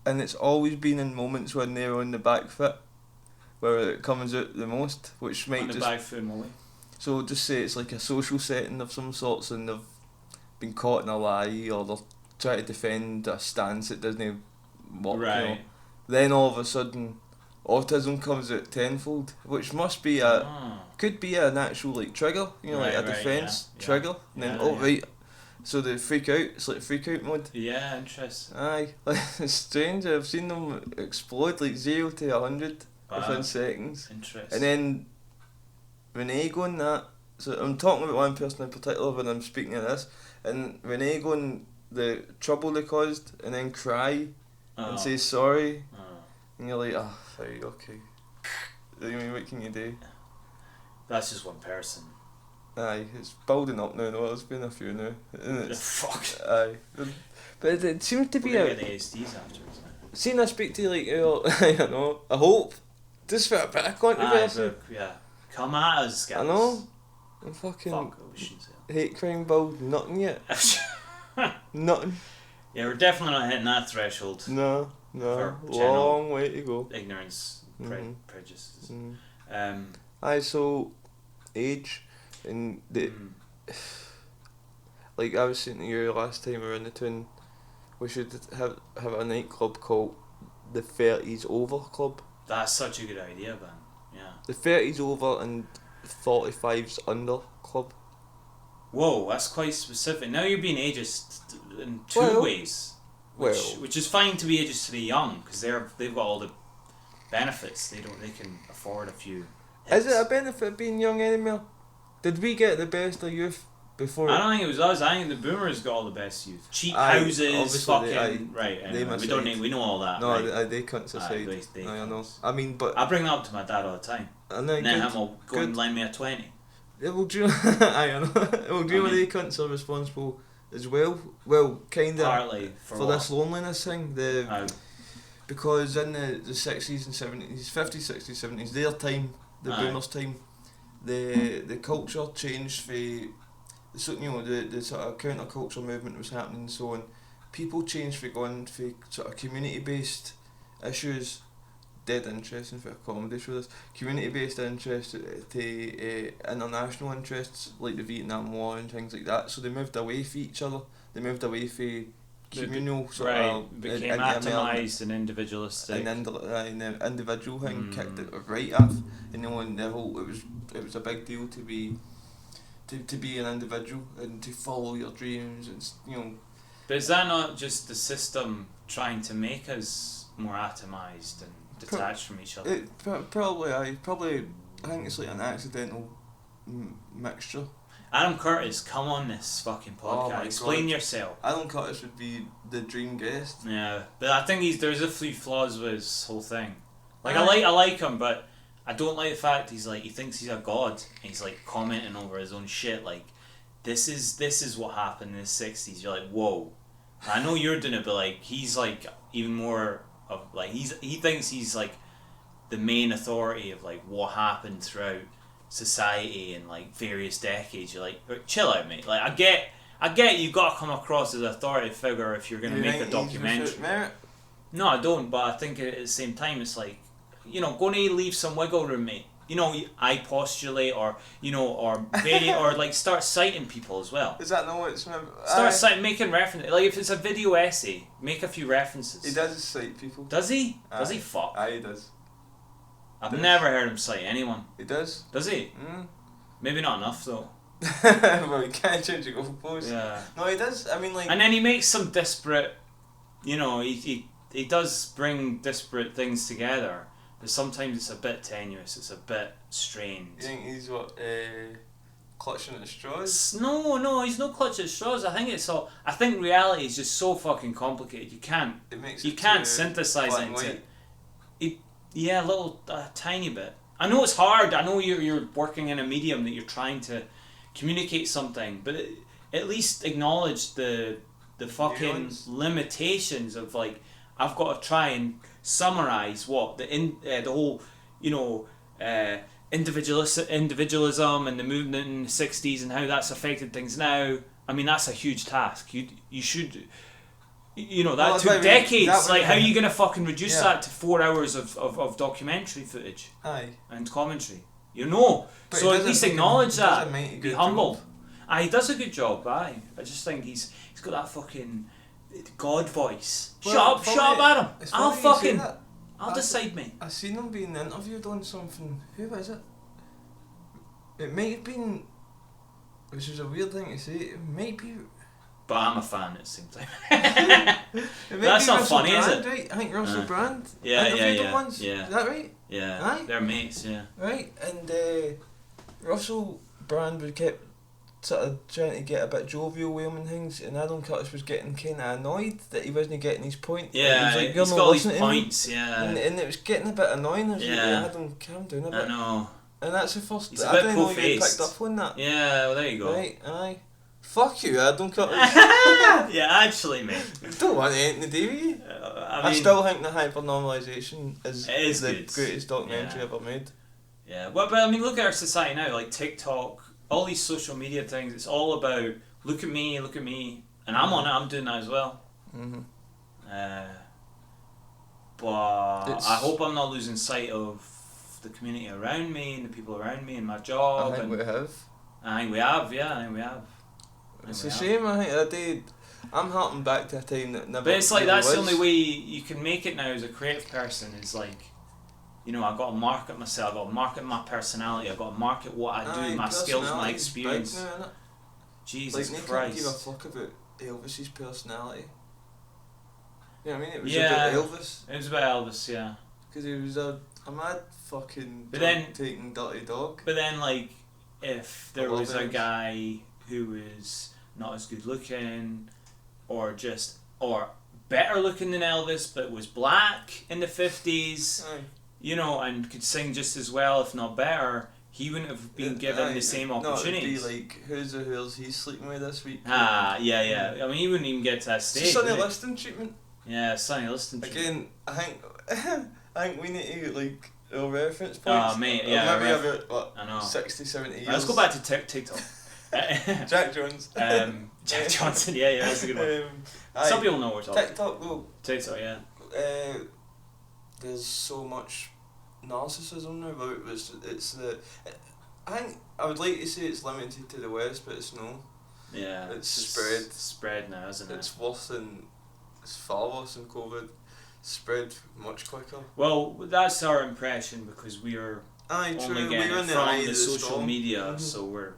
and it's always been in moments when they're on the back foot, where it comes out the most, which might On the just back foot, Molly. so just say it's like a social setting of some sorts, and they've been caught in a lie, or they're trying to defend a stance that doesn't work. Right. Then all of a sudden, autism comes out tenfold, which must be could be an actual like trigger, like a defence trigger. And then right, so they freak out. It's like freak out mode. Yeah, interesting. Aye, like it's strange. I've seen them explode like 0 to 100 within seconds. Interesting. And then Renee going that. So I'm talking about one person in particular when I'm speaking of this, and Renee going the trouble they caused, and then cry and say sorry, and you're like, right, okay. I mean, what can you do? That's just one person. Aye, it's building up now. There's been a few now. And it's, Fuck. Aye, but it seems to be We're gonna get the ASDs afterwards. Seeing I speak to like, I don't know, I hope just for a bit of controversy. Yeah. Come at us, guys. I know. I'm fucking hate crime build nothing yet. Nothing. Yeah, we're definitely not hitting that threshold. No, long way to go. Ignorance, prejudices. Aye, so age and the like I was saying to you last time we were in the town, we should have a nightclub called the 30s Over Club. That's such a good idea, man. Yeah. The 30s Over and 45s Under Club. Whoa, that's quite specific. Now you're being ageist in two ways, which is fine to be ageist to the young because they've got all the benefits. They can afford a few hits. Is it a benefit being young anymore? Did we get the best of youth before? I don't think it was us. I think the boomers got all the best youth. Cheap houses, fucking right. Anyway, we know all that. No, right? they cunts aside. I know. I mean, but I bring that up to my dad all the time. And then him will go and lend me a 20. Yeah, well, do you know? Well, do you know they cunts are responsible as well? Well, kind of partly for this loneliness thing. Because in the 60s and 70s, 50s, 60s, 70s, their time, the boomers' time, the culture changed for, so the sort of counterculture movement was happening and so on. People changed for going for sort of community based issues, dead interesting for a comedy show. This community based interest to international interests like the Vietnam War and things like that. So they moved away from each other. They moved away from communal sort of became atomised and individualistic. And the individual thing kicked it right off. And the whole it was a big deal to be an individual and to follow your dreams and But is that not just the system trying to make us more atomised and detached from each other? Probably I think it's like an accidental mixture. Adam Curtis, come on this fucking podcast. Explain yourself. Adam Curtis would be the dream guest. Yeah, but I think there's a few flaws with his whole thing. Like I like him, but I don't like the fact he thinks he's a god and he's like commenting over his own shit. Like this is what happened in the 60s. You're like, whoa. I know you're doing it, but like he's like even more of like he thinks he's like the main authority of like what happened throughout society in like various decades. You're like, chill out, mate. Like I get you got to come across as an authority figure if you're gonna make a documentary. No, I don't. But I think at the same time, it's like, going to leave some wiggle room, mate. I postulate or or like start citing people as well. Is that not what it's citing, making references. Like if it's a video essay, make a few references. He does cite people. Does he? Does he fuck? Aye, he does. I've never heard him cite anyone. He does. Does he? Maybe not enough though. Well, he can't change your goalposts. Yeah. No, he does. I mean, like. And then he makes some disparate. He does bring disparate things together. But sometimes it's a bit tenuous, it's a bit strange. You think he's what, clutching at straws. No, he's not clutching at straws. I think reality is just so fucking complicated. You can't synthesize it into it. Yeah, a tiny bit. I know it's hard. I know you're working in a medium that you're trying to communicate something, but at least acknowledge the fucking limitations of like, I've got to try and summarize what the whole, individualism and the movement in the 60s and how that's affected things now. I mean, that's a huge task. You should, that took decades. Like, how are you going to fucking reduce that to 4 hours of documentary footage? Aye. And commentary. So at least acknowledge that. Be humble. Aye, he does a good job, aye. I just think he's got that fucking God voice. Well, shut up, Adam. I'll decide, mate. I seen him being interviewed on something. Who was it? It might have been, which is a weird thing to say, it might be... But I'm a fan at the same time. That's not funny, Brand, is it? Right? I think Russell Brand interviewed him once. Yeah. Is that right? Yeah. Aye? They're mates, yeah. Right, and Russell Brand would kept sort of trying to get a bit jovial with him and things, and Adam Curtis was getting kind of annoyed that he wasn't getting his point. Yeah, he was like, he's got all these points, yeah. And it was getting a bit annoying. I was like, Adam, calm down a bit. I know. And that's the first... He's a bit I didn't know you picked up on that. Yeah, well, there you go. Right, aye. Fuck you, Adam Curtis. Yeah, actually, mate. Don't want anything to do with you. I still think the hypernormalisation is the good. greatest documentary ever made. Yeah, well, but I mean, look at our society now, like TikTok, all these social media things. It's all about look at me, and I'm on it. I'm doing that as well. Mm-hmm. But I hope I'm not losing sight of the community around me and the people around me and my job. I think we have. I think we have. Yeah, I think we have. It's a shame. I think I'm harping back to a time that never. But it's like that's was. the only way you can make it now as a creative person. Is like, I've got to market myself. I've got to market my personality. I've got to market what I do, my skills, my experience. Now, Jesus Christ! Like, they can't give a fuck about Elvis's personality. You know what I mean? It was about Elvis. It was about Elvis, yeah. Because he was a mad fucking taking dirty dog. But then, like, if there was a guy who was not as good looking, or better looking than Elvis, but was black in the 50s, and could sing just as well, if not better, he wouldn't have been given the same opportunities. No, it'd be like, who's the hools he's sleeping with this week? Yeah. I mean, he wouldn't even get to that stage. Sonny Liston treatment. Yeah, Sonny Liston treatment. Again, I think we need to, like, reference points. Oh, mate, yeah. Maybe about, what, I know. 60, 70 years. Let's go back to TikTok. Jack Jones. Jack Johnson, yeah, that's a good one. Some people know what we're talking TikTok, though. TikTok, yeah. There's so much narcissism now, but it's the... I think I would like to say it's limited to the West, but it's no. Yeah. It's spread. It's spread now, isn't it? It's far worse than COVID. Spread much quicker. Well, that's our impression because we are only getting it from the social media, so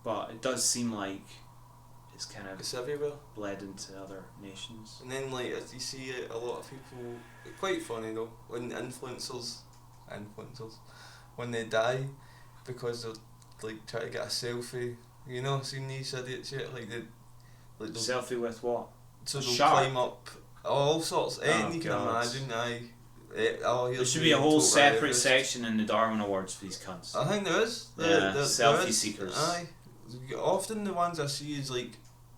but it does seem like it's everywhere. Bled into other nations. And then, like, as you see a lot of people, it's quite funny though, when influencers, when they die, because they're like trying to get a selfie, seen these idiots yet? Like Selfie with what? So they'll climb up all sorts, anything you can imagine, there should be a whole separate section in the Darwin Awards for these cunts. I think there is. Selfie seekers. Aye. Often the ones I see is like,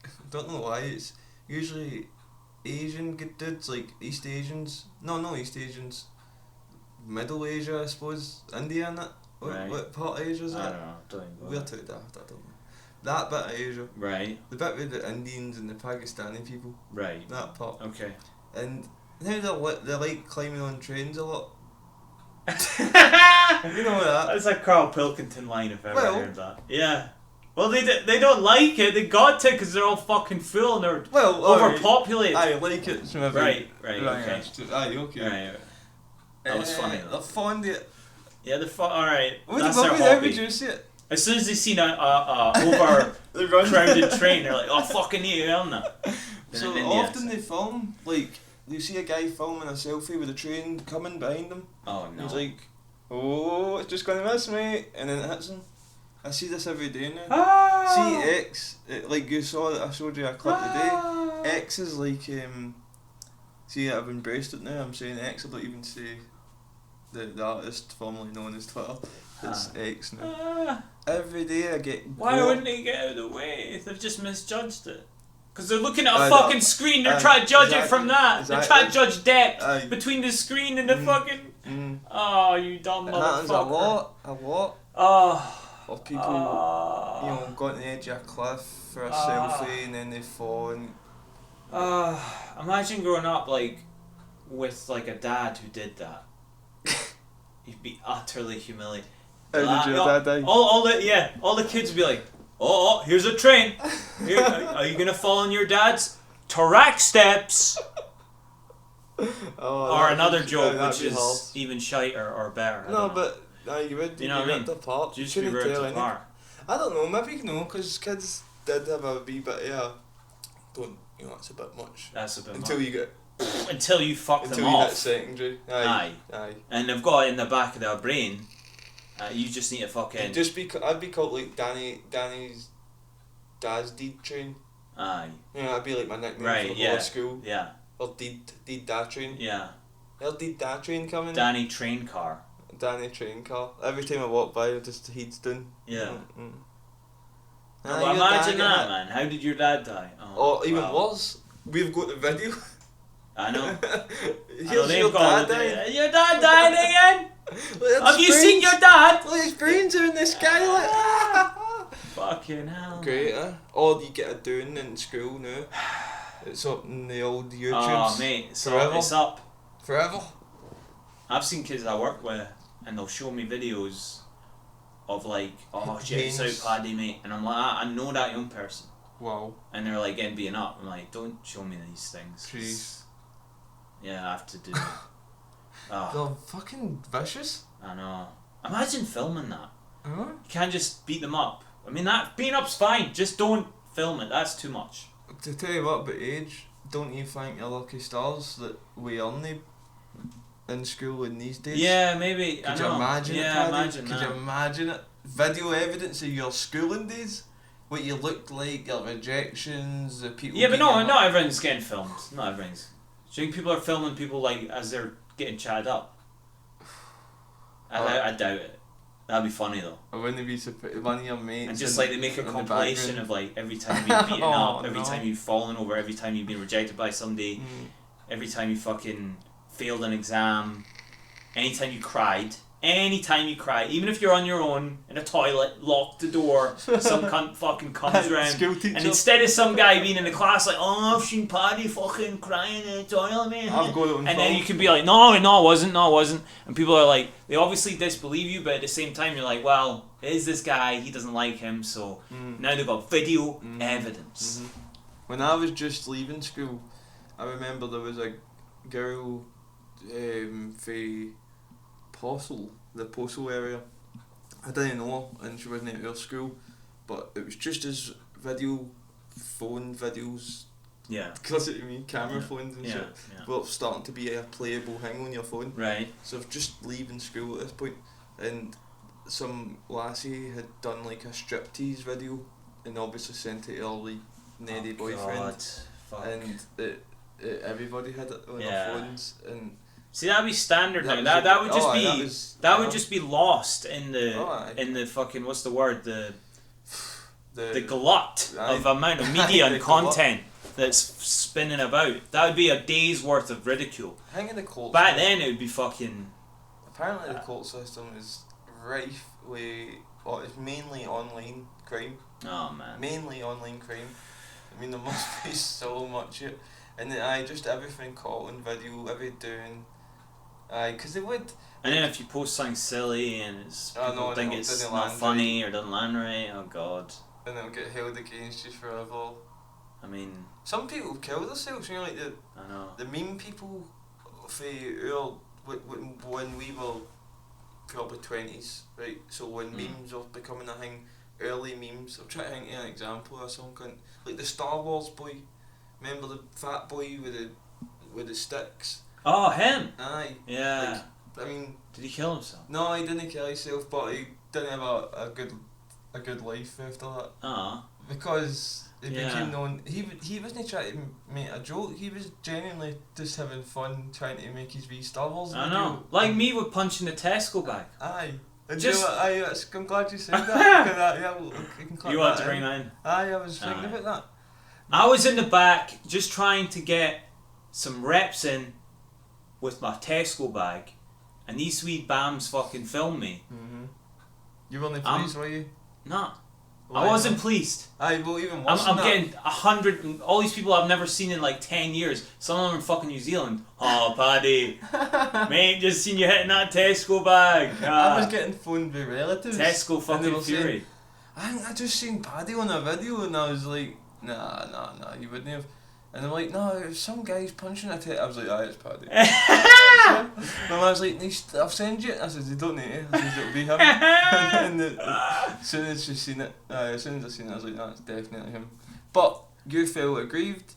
I don't know why, it's usually Asian dudes, like East Asians. No, not East Asians. Middle Asia, I suppose. India and that. What part of Asia is that? I don't know. We're too daft, I don't know. That bit of Asia. Right. The bit with the Indians and the Pakistani people. Right. That part. Okay. And now they're like climbing on trains a lot. You know that? That's a Carl Pilkington line if I've ever heard that. Yeah. Well, they don't like it. They got to because they're all fucking full and they're overpopulated. I like it. So right. Okay. Okay. Right. That was funny. They're fond of it. Yeah, alright. That's their hobby. How would you see it? As soon as they see an overcrowded train, they're like, "Oh, fucking you, aren't they?" So often they film, like, you see a guy filming a selfie with a train coming behind him. Oh no. He's like, "Oh, it's just gonna miss me," and then it hits him. I see this every day now. Ah! See X, like you saw that I showed you a clip today. X is like, see I've embraced it now, I'm saying X, I don't even say the artist formerly known as Twitter. It's X now. Every day I get Why gore. wouldn't they get out of the way? They've just misjudged it. Because they're looking at a fucking screen, they're trying to judge it from that. They're trying to judge depth between the screen and the fucking... Oh, you dumb motherfucker. It happens a lot. Oh. Of people, you know, go on the edge of a cliff for a selfie and then they fall and... Imagine growing up, like, with, like, a dad who did that. You'd be utterly humiliated. How did your dad die? All the kids would be like, oh, here's a train. Here, are you gonna fall on your dad's Tarak steps? Or another joke, which is even shiter or better. No, but you would. You know what I mean? Apart. Just be ripped apart. I don't know. Maybe because kids did have a wee bit. Don't that's a bit much. That's a bit until much. you get. Until you fuck them off. Until you hit secondary. Aye. And they've got it in the back of their brain. You just need to fucking... I'd be called like Danny's dad's deed train. Aye. You know, that'd be like my nickname for the whole school. Yeah. Or deed dad train. Yeah. There's deed dad train coming. Danny train car. Danny train car. Every time I walk by, just heat's down. Yeah. Well, imagine that, man. How did your dad die? Even worse, we've got the video. I know. Here's your dad dying. Your dad died again? Have you seen your dad? Look, his brains are in the sky. Like. Fucking hell. Great, Or you get a doing in school now. It's up in the old YouTubes. Oh, mate. It's up. Forever. I've seen kids I work with and they'll show me videos of like, oh shit, it's out Paddy, mate. And I'm like, I know that young person. Wow. And they're like getting beaten up. I'm like, don't show me these things. Jeez. Yeah, I have to do it. They're fucking vicious. I know. Imagine filming that. Huh? You can't just beat them up. I mean, that beating up's fine. Just don't film it. That's too much. To tell you what about age, don't you think you're lucky stars that we only in school in these days? Yeah, maybe. Could you imagine it, Paddy? Imagine Could that. you imagine it? Video evidence of your schooling days? What you looked like, your rejections, the people... Yeah, but not everyone's getting filmed. Not everyone's... Do you think people are filming people like as they're getting chatted up? I doubt it. That'd be funny though. I wouldn't be surprised. One of your mates. And just like they make a compilation of like every time you've been beaten up, every time you've fallen over, every time you've been rejected by somebody, every time you fucking failed an exam, anytime you cried, even if you're on your own in a toilet, locked the door, some cunt fucking comes round, and instead of some guy being in the class like, oh, I've seen Paddy fucking crying in the toilet, man, and then you can be like, no, it wasn't, and people are like, they obviously disbelieve you, but at the same time you're like, well, it is this guy, he doesn't like him, so now they've got video evidence. When I was just leaving school, I remember there was a girl the postal area. I didn't know her and she wasn't at our school, but it was just as videos closer to me, camera phones and shit, were starting to be a playable thing on your phone. Right. So I was just leaving school at this point, and some lassie had done like a striptease video and obviously sent it to her like needy boyfriend. Fuck. And everybody had it on their phones. And see, that'd be standard now. That would just would just be lost in the fucking, what's the word, the glut of amount of media and content that's spinning about. That would be a day's worth of ridicule. Hanging the cult. Back then it would be fucking... Apparently the cult system is rife with... it's mainly online crime. Oh man. Mainly online crime. I mean, there must be so much shit. And then just everything caught on video, every doing... because they would. And then if you post something silly and people think it's not funny or doesn't land right, oh god. And it'll get held against you forever. I mean... Some people kill themselves, you know, like I know. The meme people when we were probably 20s, right? So when memes were becoming a thing, early memes, I'm trying to think of an example or something. Like the Star Wars boy, remember the fat boy with the sticks? Oh, him? Aye. Yeah. Like, I mean... Did he kill himself? No, he didn't kill himself, but he didn't have a good a good life after that. Because he Yeah. became known. He wasn't trying to make a joke. He was genuinely just having fun trying to make his wee starvals. I know. Like me with punching the Tesco bag. Aye. And Just- you know what, I'm glad you said that. We can clip You want that to bring in. that in? Aye, I was thinking Aye. about that. I was in the back just trying to get some reps in with my Tesco bag, and these wee bams fucking filmed me. Mm-hmm. You weren't pleased, were you? Nah. Why I wasn't not? pleased. Aye, well, even worse I'm than that. getting 100, all these people I've never seen in like 10 years. Some of them are in fucking New Zealand. Oh, Paddy. Mate, just seen you hitting that Tesco bag. I was getting phoned by relatives. Tesco and they fucking were saying, Fury. I think I just seen Paddy on a video and I was like, nah, you wouldn't have. And they're like, no, it was some guy's punching a I was like, aye, it's Paddy. My mum was like, I'll send you it. I said, you don't need it. I said, it'll be him. And as soon as I seen it, I was like, no, it's definitely him. But you felt aggrieved.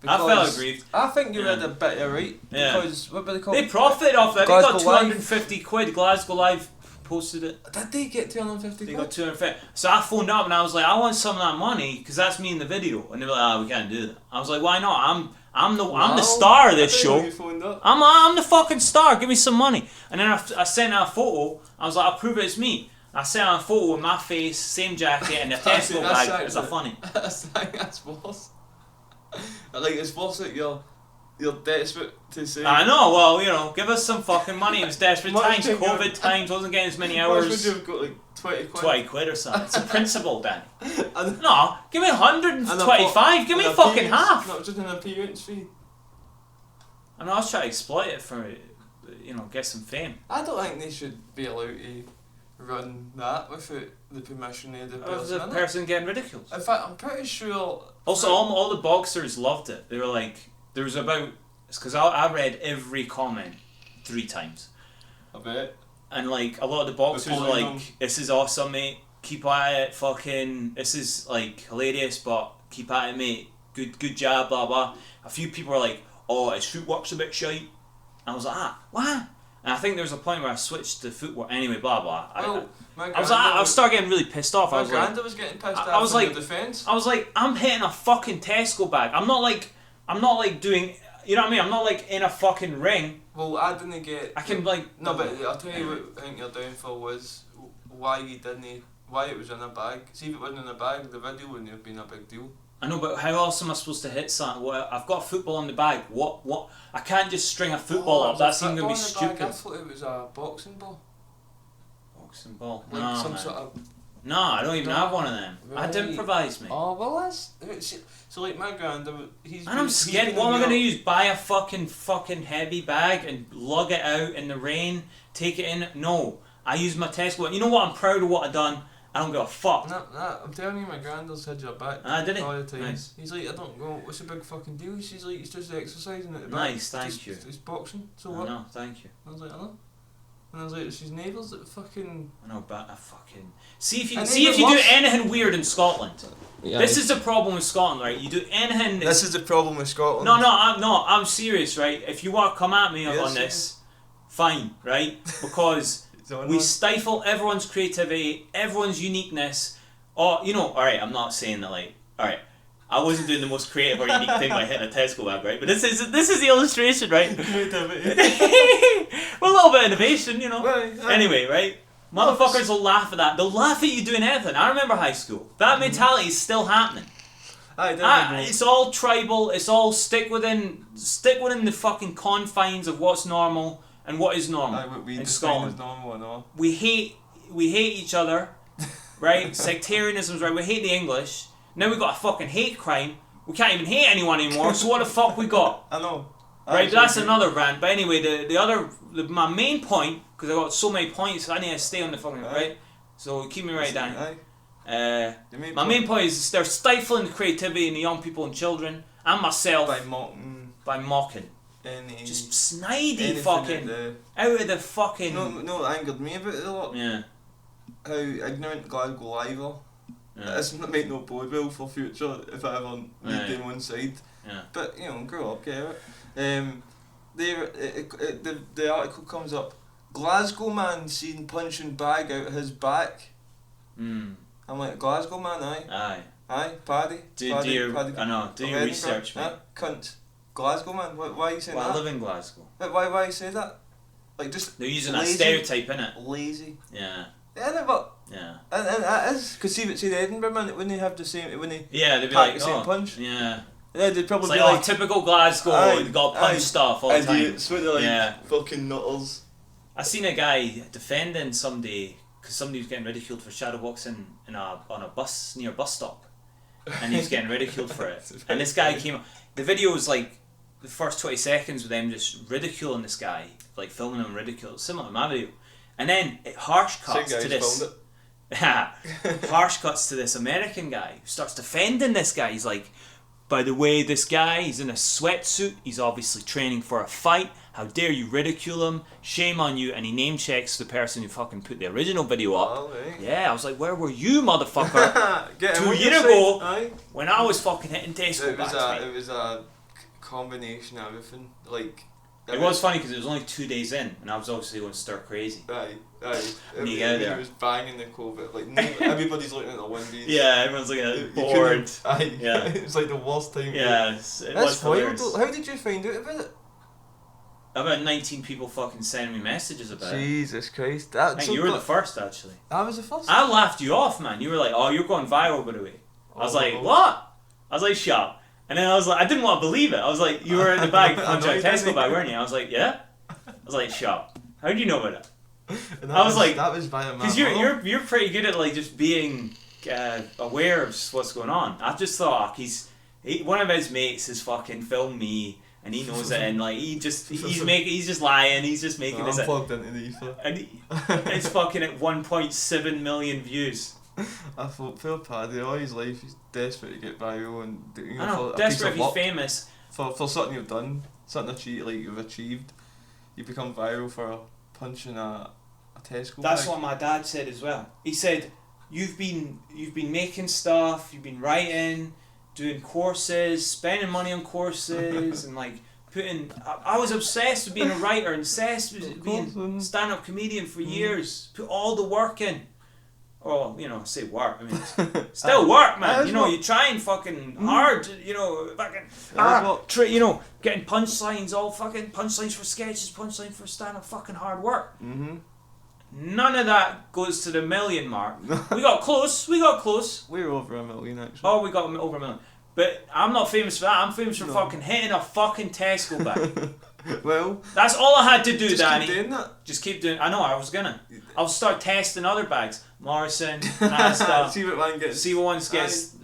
I felt aggrieved. I think you Yeah. had a bit of right. Yeah. Because, what were they called? They profited off it. They got Glasgow Live. 250 quid. Glasgow Live posted it. Did they get 250 They quid? got 250. So I phoned up and I was like, I want some of that money because that's me in the video. And they were like, we can't do that. I was like, why not? I'm the star of this show. You phoned up. I'm the fucking star. Give me some money. And then I sent out a photo. I was like, I'll prove it's me. I sent out a photo with my face, same jacket, and the Tesco bag. It was a funny. That's worse. Like, it's worse that you're desperate to say. I know. Well, you know, give us some fucking money. It was desperate Much times, bigger. COVID times. Wasn't getting as many How much would hours. you have got, like 20 quid? 20 quid or something. It's a principle, Danny. And- No, give me 125. Give me an fucking appearance- half. Not just an appearance fee. I mean, I was trying to exploit it for, you know, get some fame. I don't think they should be allowed to run that without the permission of the Of person. the innit? person getting ridiculed. In fact, I'm pretty sure. Also, all the boxers loved it. They were like, there was about, it's because I read every comment 3 times. I bet. And like, a lot of the boxers were Reporting like, them. this is awesome, mate. Keep at it, fucking, this is like hilarious, but keep at it, mate. Good job, blah blah. A few people were like, oh, his footwork's a bit shite. I was like, what? And I think there was a point where I switched to footwork. Anyway, blah blah. Well, I was like, I was starting getting really pissed off. I My was like, granddad was getting pissed I off was in like- your defence. I was like, I'm hitting a fucking Tesco bag. I'm not like doing, you know what I mean? I'm not like in a fucking ring. Well, I didn't get. I can like. No, but I'll tell you what I think your downfall was why you didn't. Why it was in a bag. See, if it wasn't in a bag, the video wouldn't have been a big deal. I know, but how else am I supposed to hit something? What, I've got football in the bag. What? I can't just string a football up. That's even gonna be stupid. I thought it was a boxing ball. Boxing ball. Like No, some man. sort of. No, I don't even No. have one of them. I'd Right. improvise, mate. Oh well, that's so. Like my granddad, he's. And I'm scared. What am I gonna use? Buy a fucking heavy bag and lug it out in the rain? Take it in? No. I use my Tesco. You know what? I'm proud of what I done. I don't give a fuck. Nah, I'm telling you, my granddad's had your back. Did he? All the time. Nice. He's like, I don't go. What's the big fucking deal? She's like, he's just exercising at the back. Nice, thank you. He's boxing. So I what? know, thank you. I was like, I know. And I was like, she's neighbours that fucking. I know, but I fucking see if you And do even worse- anything weird in Scotland. Yeah. This is the problem with Scotland, right? You do anything. This is the problem with Scotland. No, I'm serious, right? If you want to come at me on this, fine, right? Because we stifle everyone's creativity, everyone's uniqueness. Oh, you know, alright, I'm not saying that, like, alright, I wasn't doing the most creative or unique thing by hitting a Tesco bag, right? But this is the illustration, right? Well, a little bit of innovation, you know. Well, Anyway, right? Motherfuckers will laugh at that. They'll laugh at you doing anything. I remember high school. That mentality is still happening. It's all tribal. It's all stick within the fucking confines of what's normal and what is normal in Scotland. Normal and all. We hate each other, right? Sectarianism's right. We hate the English. Now we got a fucking hate crime. We can't even hate anyone anymore. So what the fuck we got? I know. Right, but that's another rant. But anyway, my main point, because I got so many points, I need to stay on the fucking right. So keep me right down. My main point is they're stifling the creativity in the young people and children and myself by mocking. Any, Just snidey anything fucking out of the fucking. No, what angered me about it a lot. Yeah. How ignorant Glasgow Live are. Yeah. It's not make no bode well for future if I ever need them on side. Yeah. But you know, grow up, get it. The article comes up. Glasgow man seen punching bag out his back. I'm like, Glasgow man, aye, Paddy. Do your research, mate. Cunt. Glasgow man, why are you saying that? I live in Glasgow. But why you say that? Like, just they're using lazy, that stereotype, innit? Lazy. Yeah. Yeah, but... Yeah. And that is... Because see the Edinburgh man, when they have the same... When they they'd be pack like, the same punch. Yeah. Yeah, they'd probably it's be like, like... typical Glasgow, they've got punch stuff all the time. Idiots, what they're like, fucking nutters. I seen a guy defending somebody because somebody was getting ridiculed for shadowboxing on a bus near a bus stop, and he was getting ridiculed for it. And this guy came up. The video was like the first 20 seconds with them just ridiculing this guy, like filming him ridicule, similar to my video. And then it harsh cuts to this. Harsh cuts to this American guy who starts defending this guy. He's like, by the way, this guy, he's in a sweatsuit. He's obviously training for a fight. How dare you ridicule him? Shame on you. And he name checks the person who fucking put the original video up. Oh, right. Yeah, I was like, where were you, motherfucker? 2 years ago, when I was fucking hitting Tesco It was a combination of everything. Like, it was funny because it was only 2 days in, and I was obviously going stir crazy. Aye. He was banging the COVID. Like, everybody's looking at the windows. Yeah, everyone's looking at it, bored. Yeah. It was like the worst time. Yeah, it was hilarious. How did you find out about it? About 19 people fucking sending me messages about it. Jesus Christ. I think you were the first, actually. I was the first? I laughed you off, man. You were like, oh, you're going viral, by the way. I was like, what? I was like, shut up. And then I was like, I didn't want to believe it. I was like, you were in the bag, punch out Tesco bag, weren't you? I was like, yeah? I was like, shut up. How did you know about it? I was like... That was by a man. Because you're pretty good at like just being aware of what's going on. I just thought, one of his mates has fucking filmed me, and he knows it, and like he's just lying. He's just making this. I'm plugged into the ether, and it's fucking at 1.7 million views. I thought, poor Paddy, all his life he's desperate to get viral and I know, desperate to be famous for something you've done, something you've achieved. You become viral for punching a Tesco. That's what my dad said as well. He said, you've been making stuff, you've been writing, doing courses, spending money on courses, and like putting. I was obsessed with being a writer, obsessed with being stand-up comedian for years. Put all the work in. Oh, I say work. I mean, still work, man. You try and fucking hard. Fucking getting punchlines, all fucking punchlines for sketches, punchlines for stand-up. Fucking hard work. Mm-hmm. None of that goes to the million mark. We got close. We're over a million, actually. Oh, we got over a million. But I'm not famous for that. I'm famous for fucking hitting a fucking Tesco bag. Well, that's all I had to do, Danny. Keep doing that. Just keep doing. I know. I was gonna. I'll start testing other bags. Morrison, Asda. See what one gets. See what one gets.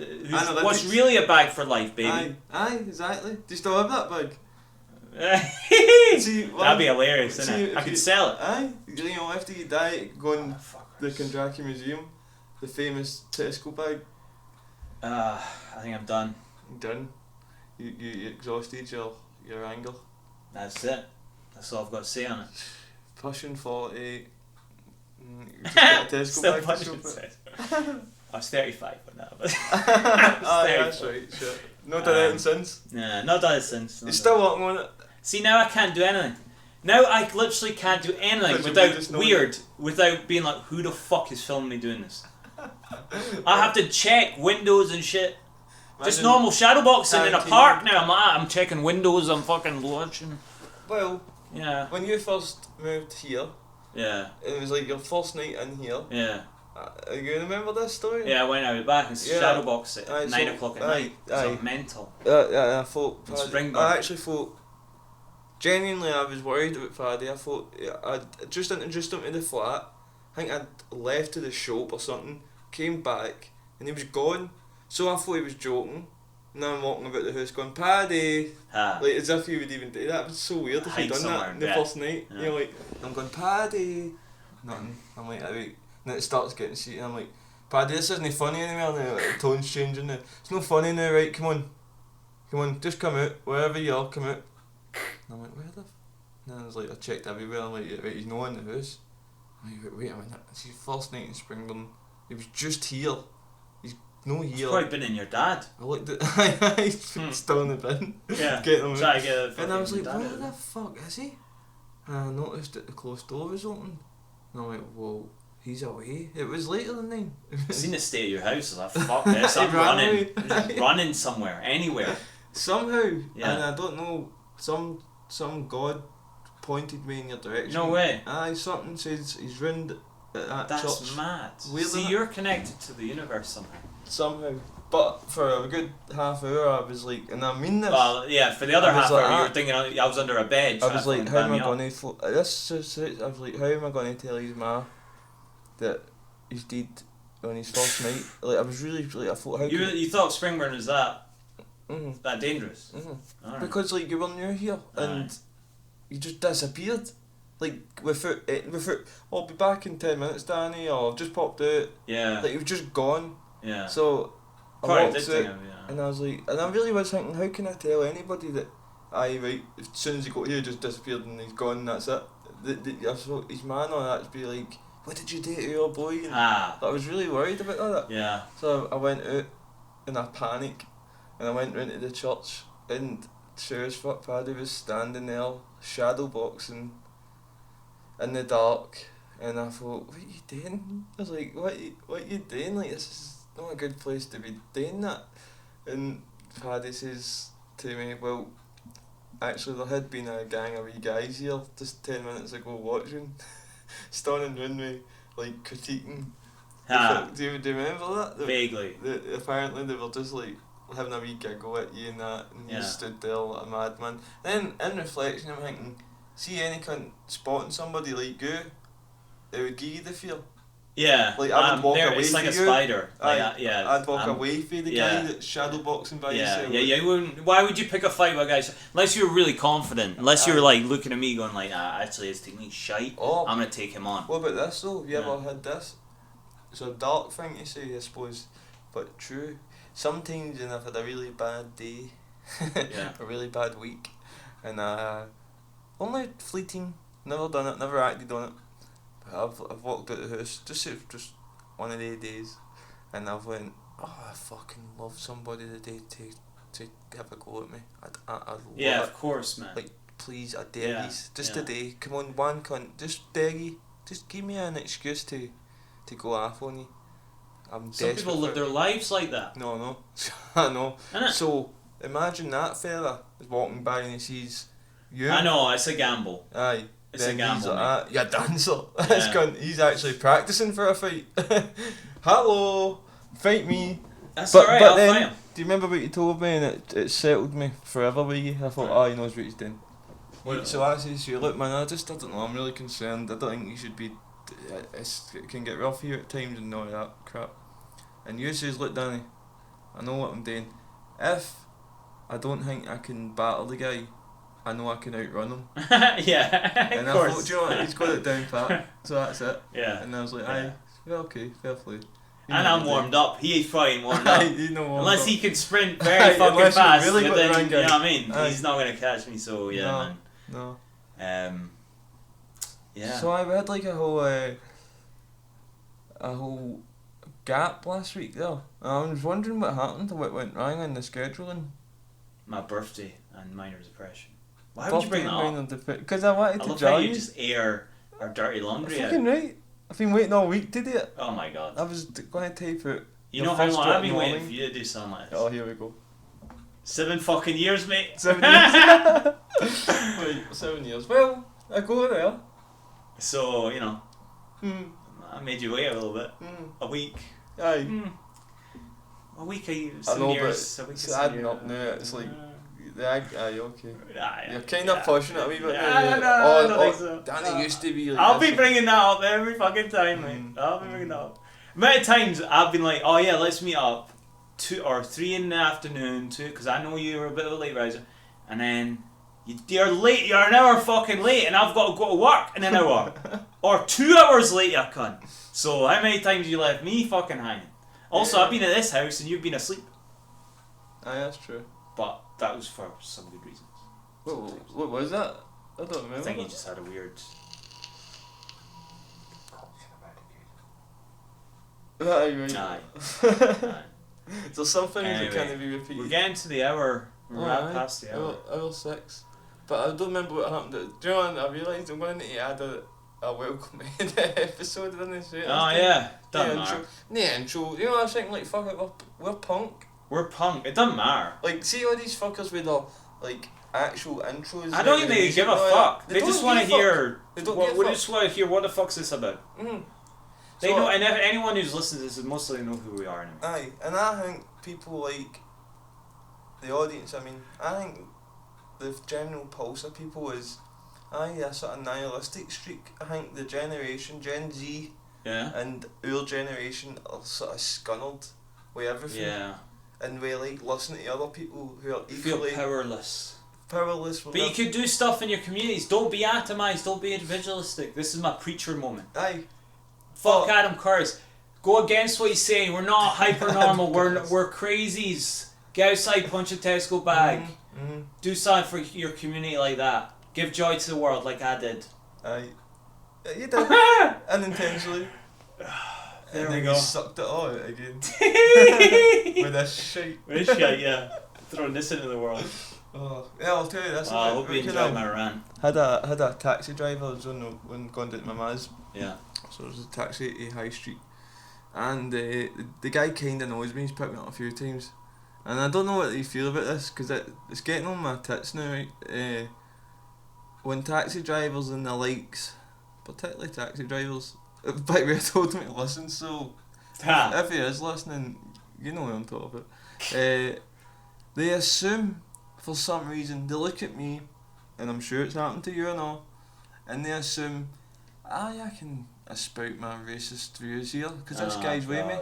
What's really a bag for life, baby? Aye, exactly. Do you still have that bag? That'd be hilarious, isn't it? I could sell it. Aye, after you die, go in the Kondraki Museum, the famous Tesco bag. I think I'm done. Done. You exhausted your anger. That's it. That's all I've got to say on it. Pushing 40. Tesco Still bag. I was 35 when that was. That's right, sure. Not done anything since? Nah, not done it since. You're still working on it? See, now I can't do anything. Now I literally can't do anything without being like, who the fuck is filming me doing this? I have to check windows and shit. Just normal shadowboxing in a park now. I'm checking windows, I'm fucking watching. Well, yeah. When you first moved here, it was like your first night in here. Yeah. You remember this story? Yeah, I went out back and shadowboxed at 9 o'clock at night. It's mental. I thought. I actually thought. Genuinely, I was worried about Paddy. I thought I'd just introduced him to the flat. I think I'd left to the shop or something. Came back and he was gone. So I thought he was joking. Now I'm walking about the house going, Paddy! Like as if he would even do that. It was so weird if he'd done that the first night. Yeah. You're like, I'm going, Paddy! Nothing. I'm like, and then it starts getting seated. I'm like, Paddy, this isn't funny anymore now. Like, the tone's changing now. It's not funny now, right? Come on, just come out. Wherever you are, come out. And I'm like, where the And then I was like, I checked everywhere. I'm like, yeah, right, he's not in the house. I'm like, wait a minute. It's his first night in Springburn. He was just here. No here. He's probably been in your dad. I looked at he's still in the bin. Yeah. Getting him Try to get a and I was like, where the fuck is he? And I noticed that the closed door was open. And I'm like, whoa. he's away. It was later than 9. I've seen the state of your house. I was like, fuck this, I'm running somewhere, anywhere. Somehow, Yeah. and I don't know, some god pointed me in your direction. No way. Aye, something says he's round at that church. That's mad. Weird, See, innit? you're connected to the universe somehow. Somehow. But for a good half hour I was like, and I mean this. Well, yeah, for the other I was half like, hour you were thinking I was under a bed. I was like, how am I going going to... This is it. I was like, how am I going to tell his ma that he's dead on his first night? Like, I was really, like, I thought, how You thought Springburn was that dangerous? Alright. Because, like, you were new here, and you just disappeared. Like, without, I'll be back in 10 minutes, Danny, or I've just popped out. Yeah. Like, you were just gone. Yeah. So, I Quite walked addicting, out, yeah. and I was like, and I really was thinking, how can I tell anybody that, aye, right, as soon as he got here, he just disappeared and he's gone and that's it. I saw his man on that to be like, what did you do to your boy? And I was really worried about that. Yeah. So I went out in a panic, and I went round to the church, and sure as fuck Paddy was standing there, shadow boxing in the dark, and I thought, what are you doing? I was like, what are you doing? Like, this is not a good place to be doing that. And Paddy says to me, well, actually there had been a gang of wee guys here just 10 minutes ago watching, standing round me, like, critiquing. Do you remember that? Vaguely. Apparently they were just like having a wee giggle at you and that, and you stood there like a madman. Then in reflection I'm thinking, see any cunt spotting somebody like you, it would give you the fear. Yeah. Like, I would walk away it's like from a you. spider. I'd walk away from the guy that's shadow boxing by himself. Yeah, you wouldn't. Why would you pick a fight with a guy? Unless you were really confident. Unless you were like looking at me going like, actually his technique's shite. Oh, I'm gonna take him on. What about this though? Have you ever had this? It's a dark thing to say, I suppose, but true. Sometimes when I've had a really bad day, a really bad week, and only fleeting, never done it, never acted on it. But I've walked out the house, just one of the days, and I've went, oh, I fucking love somebody today to have a go at me. I love it. Of course, man. Like, please, I dare you, just today, come on, one cunt, just dare you, just give me an excuse to go off on you. Some people live their lives like that. No, I know. Innit? So imagine that fella is walking by and he sees you. I know, it's a gamble. Aye. It's a gamble. He's like, you're dancer. Yeah. He's actually practicing for a fight. Hello, fight me. That's alright, I'll then, fight him. do you remember what you told me, and it settled me forever with you? I thought, he knows what he's doing. So I says to you, look man, I don't know, I'm really concerned. I don't think you should be, it can get rough here at times and all that crap. And you says, look Danny, I know what I'm doing. If I don't think I can battle the guy, I know I can outrun him. Yeah, and of I course. thought, do you know what, he's got it down pat, so that's it. Yeah. And I was like, aye, well, okay, fair play. And I'm warmed up. He ain't fine warmed up. Unless he can sprint very fucking fast, really but then, you know what I mean? Aye. He's not going to catch me, so yeah, No. man. Yeah. So I had like a whole gap last week there. I was wondering what happened, what went wrong in the scheduling. My birthday and minor depression. Why would you bring that up? Because I wanted I to love join how you. you just air our dirty laundry out. Fucking right. I've been waiting all week to do it. Oh my god. I was going to type out. You know how long I've been waiting for you to do something like this? Oh, here we go. 7 fucking years, mate. 7 years. Wait, 7 years. Well, I go there. So, you know, I made you wait a little bit. A week. Aye. A week, 7 I know, years. but it's adding up now. It's like, aye, okay. Yeah, You're kind of pushing it a wee bit. I don't think so. Danny used to be like I'll this. be bringing that up every fucking time, mate. I'll be bringing that up. Many times I've been like, oh yeah, let's meet up 2 or 3 in the afternoon, because I know you're a bit of a late riser, and then you're late, you're an hour fucking late, and I've got to go to work in an hour. Or 2 hours late, you cunt. So how many times you left me fucking hanging? Also, I've been at this house and you've been asleep. Aye, that's true. But that was for some good reasons. What was that? I don't remember. I think you just had a weird... Aye, right. Aye. So some things Anyway, that can't be repeated. We're getting to the hour. We're right past the hour. Hour 6. But I don't remember what happened. Do you know what I realised? I'm going to need to add a welcome episode, didn't they say? Oh yeah, doesn't matter. No intro. You know what I'm saying? Like, fuck it, we're punk. We're punk. It doesn't matter. Like, see all these fuckers with the like actual intros. I don't think they give a fuck. They just want to hear. They don't They just want to hear what the fuck's this about. Mm. They know, and anyone who's listening to this mostly know who we are anyway. Aye, and I think people like the audience. I mean, I think the general pulse of people is a sort of nihilistic streak. I think the generation Gen Z and our generation are sort of scunnered with everything. Yeah. And we like listen to other people who are feel equally powerless. But you could do stuff in your communities. Don't be atomized. Don't be individualistic. This is my preacher moment. Aye. Fuck Adam Curtis. Go against what he's saying. We're not hyper normal. we're crazies. Get outside, punch a Tesco bag. Mm-hmm. Do something for your community like that. Give joy to the world like I did. Aye. You did. Unintentionally. There and we then go. You sucked it all out again. With this shite. With this shit, yeah. Throwing this into the world. Oh, yeah, I'll tell you this. I hope you enjoyed my rant. Had a taxi driver. I was when going down to my ma's. Yeah. So there was a taxi to High Street, and the guy kind of knows me. He's picked me up a few times, and I don't know what you feel about this because it's getting on my tits now. Right? When taxi drivers and the likes, particularly taxi drivers, by the way, I told him to listen. So if he is listening, you know what I'm talking about. They assume for some reason they look at me, and I'm sure it's happened to you and all, and they assume, I can spout my racist views here because this guy's with me.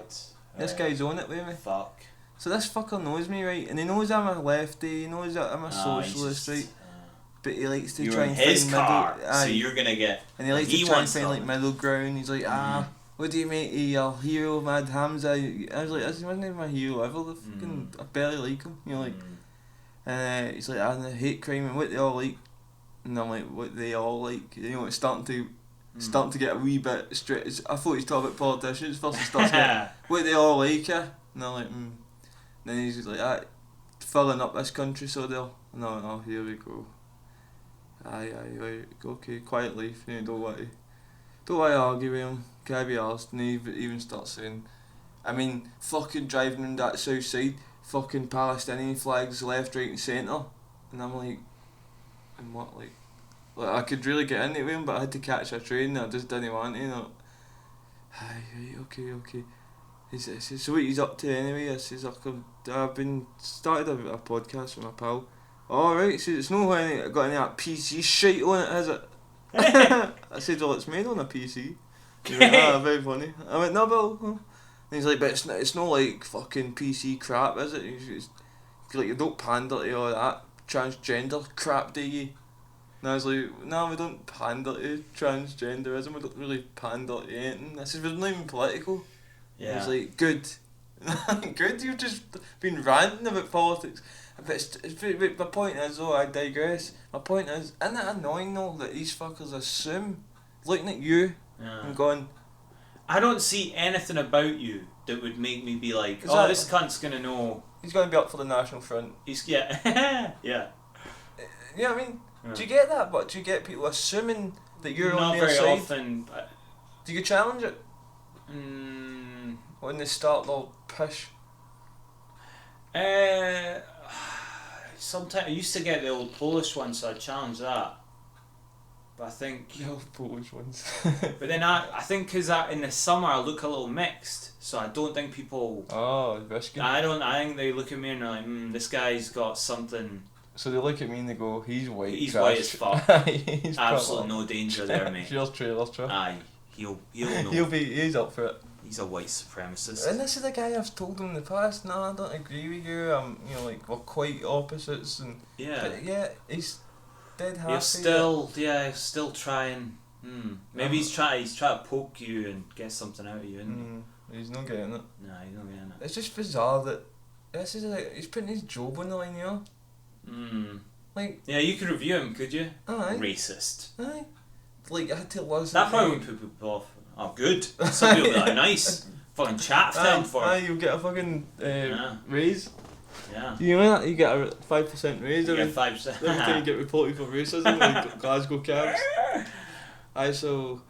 This guy's on it with me. Fuck. So this fucker knows me, right, and he knows I'm a lefty. He knows that I'm a socialist, right. But he likes to try and find middle. So you're gonna get. And he likes to try and find like middle ground. He's like, what do you make of your hero, Mad Hamza? I was like, this wasn't even my hero ever. Fucking, I barely like him. You know, like. And he's like, I hate crime and what they all like. And I'm like, what they all like? You know, it's starting to get a wee bit straight. I thought he was talking about politicians first. He starts getting, what they all like, yeah. And I'm like, Then he's like, filling up this country, so they'll. And I'm like, oh, here we go. Aye, right, okay, quiet life. You know, don't want to argue with him. Can't be arsed. And he even starts saying, I mean, fucking driving in that south side, fucking Palestinian flags left, right, and centre. And I'm like, and what, like I could really get into him, but I had to catch a train. And I just didn't want to. You know. Aye, right, okay. He says, so what he's up to anyway? I says, I've been started a podcast with my pal. Alright, he says, it's no way I got any of that PC shit on it, is it? I said, well, it's made on a PC. He went, very funny. I went, no, Bill. And he's like, but it's not like fucking PC crap, is it? He's like, you don't pander to all that transgender crap, do you? And I was like, no, we don't pander to transgenderism, we don't really pander to anything. I said, we're not even political. Yeah. He's like, good. Good, you've just been ranting about politics. But my point is, though, I digress. My point is, isn't it annoying though that these fuckers assume, looking at you and going, I don't see anything about you that would make me be like, this cunt's gonna know. He's gonna be up for the National Front. Yeah. You know what I mean? Yeah. Do you get that? But do you get people assuming that you're on their side? Not very often. Do you challenge it? When they start their push? Sometimes I used to get the old Polish one, so I challenged that. But I think the old Polish ones. But then I think because in the summer I look a little mixed, so I don't think people. Oh, risky. I think they look at me and they're like, this guy's got something. So they look at me and they go, he's white. He's trash. White as fuck. He's absolutely no danger there, mate. Yours trailer's true. Aye, he'll know. He's up for it. He's a white supremacist. And this is the guy I've told him in the past, no, I don't agree with you, we're quite opposites, and but yeah, he's dead happy. He's still trying. Maybe he's trying to poke you and get something out of you, isn't he? He's not getting it. No, he's not getting it. It's just bizarre that this is like, he's putting his job on the line here. Like, yeah, you could review him, could you? Aye. Racist. Aye. Like, I had to listen. That probably would put people off. Oh, good. Some people are like, nice. Fucking chat for them for. Aye, you'll get a fucking raise. Yeah. You know that? You get a 5% raise every 5%. every time you get reported for racism, like Glasgow cabs. Aye, so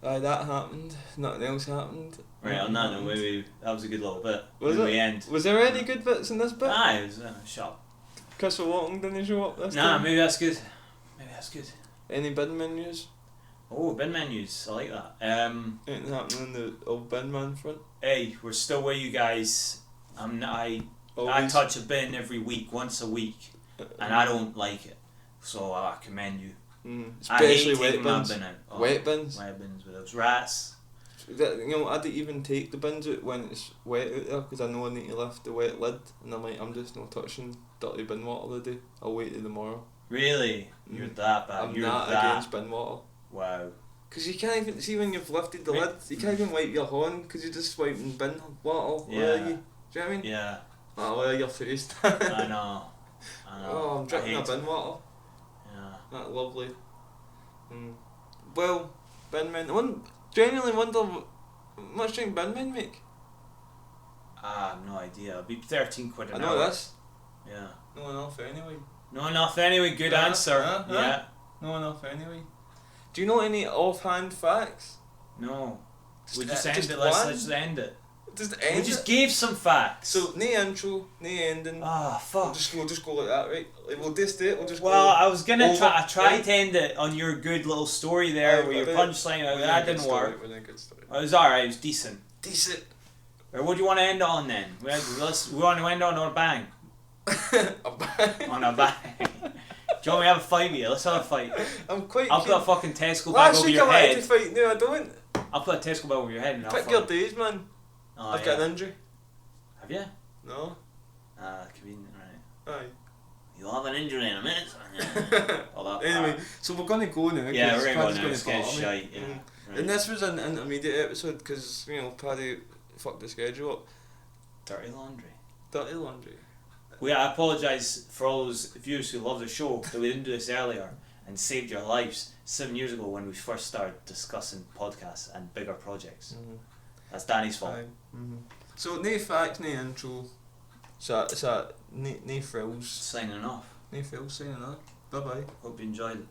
Aye, that happened. Nothing else happened. Right, on that note, maybe that was a good little bit. Was in it? the end. Was there any good bits in this bit? Aye, it was shut up. Christopher Walken didn't show up this Nah, time? maybe that's good. Maybe that's good. Any bin menus? Oh, bin menus. I like that. Anything happening on the old bin man front? Hey, we're still with you guys. I touch a bin every week, once a week, and I don't like it. So I commend you. Especially I hate wet taking my bins. bin out. Oh, Wet bins. Wet bins with those rats. You know, I don't even take the bins out when it's wet out there because I know I need to lift the wet lid, and I'm like, I'm just not touching dirty bin water today. I'll wait till tomorrow. Really? You're that bad. I'm You're not that. against bin water. Wow. Because you can't even see when you've lifted the lid. You can't even wipe your horn because you're just wiping bin water. Yeah. Where are you? Do you know what I mean? Yeah. Oh, where are your face? I know. Oh, I'm drinking a bin water. Yeah. That's lovely. Well, bin men. I genuinely wonder how much drink bin men make. I have no idea. It'll be 13 quid an I hour. know this. Yeah. No enough anyway. No enough anyway. Good answer. Yeah. No enough anyway. Do you know any offhand facts? No. We Just just end it. Let's just end it. Just end We just it. gave some facts. So, no intro, no ending. Ah, fuck. We'll just go like that, right? Like, we'll just do it. We'll just Well, go I was gonna over, try. I tried right? to end it on your good little story there, where your punchline. That didn't work. It was alright. It was decent. Decent. Or what do you want to end it on then? We want to end on a bang. A bang. On a bang. Do you want me to have a fight with you? Let's have a fight. I'm quite I'll keen. put a fucking Tesco bag Last over week your I wanted to head. fight. No, I don't. I'll put a Tesco bag over your head and I'll Pick fight. your days, man. Oh, I've got an injury. Have you? No. Convenient, right. Aye. You'll have an injury in a minute. All that Anyway, so we're going to go now. Yeah, we're Paddy's going to gonna get bother me. shite. Yeah. Right. And this was an intermediate episode because, you know, Paddy fucked the schedule up. Dirty laundry. Dirty laundry. I apologise for all those viewers who love the show that we didn't do this earlier and saved your lives 7 years ago when we first started discussing podcasts and bigger projects. That's Danny's fault. So, no facts, no intro. So no frills. Signing off. No frills, signing off. Bye bye. Hope you enjoyed it.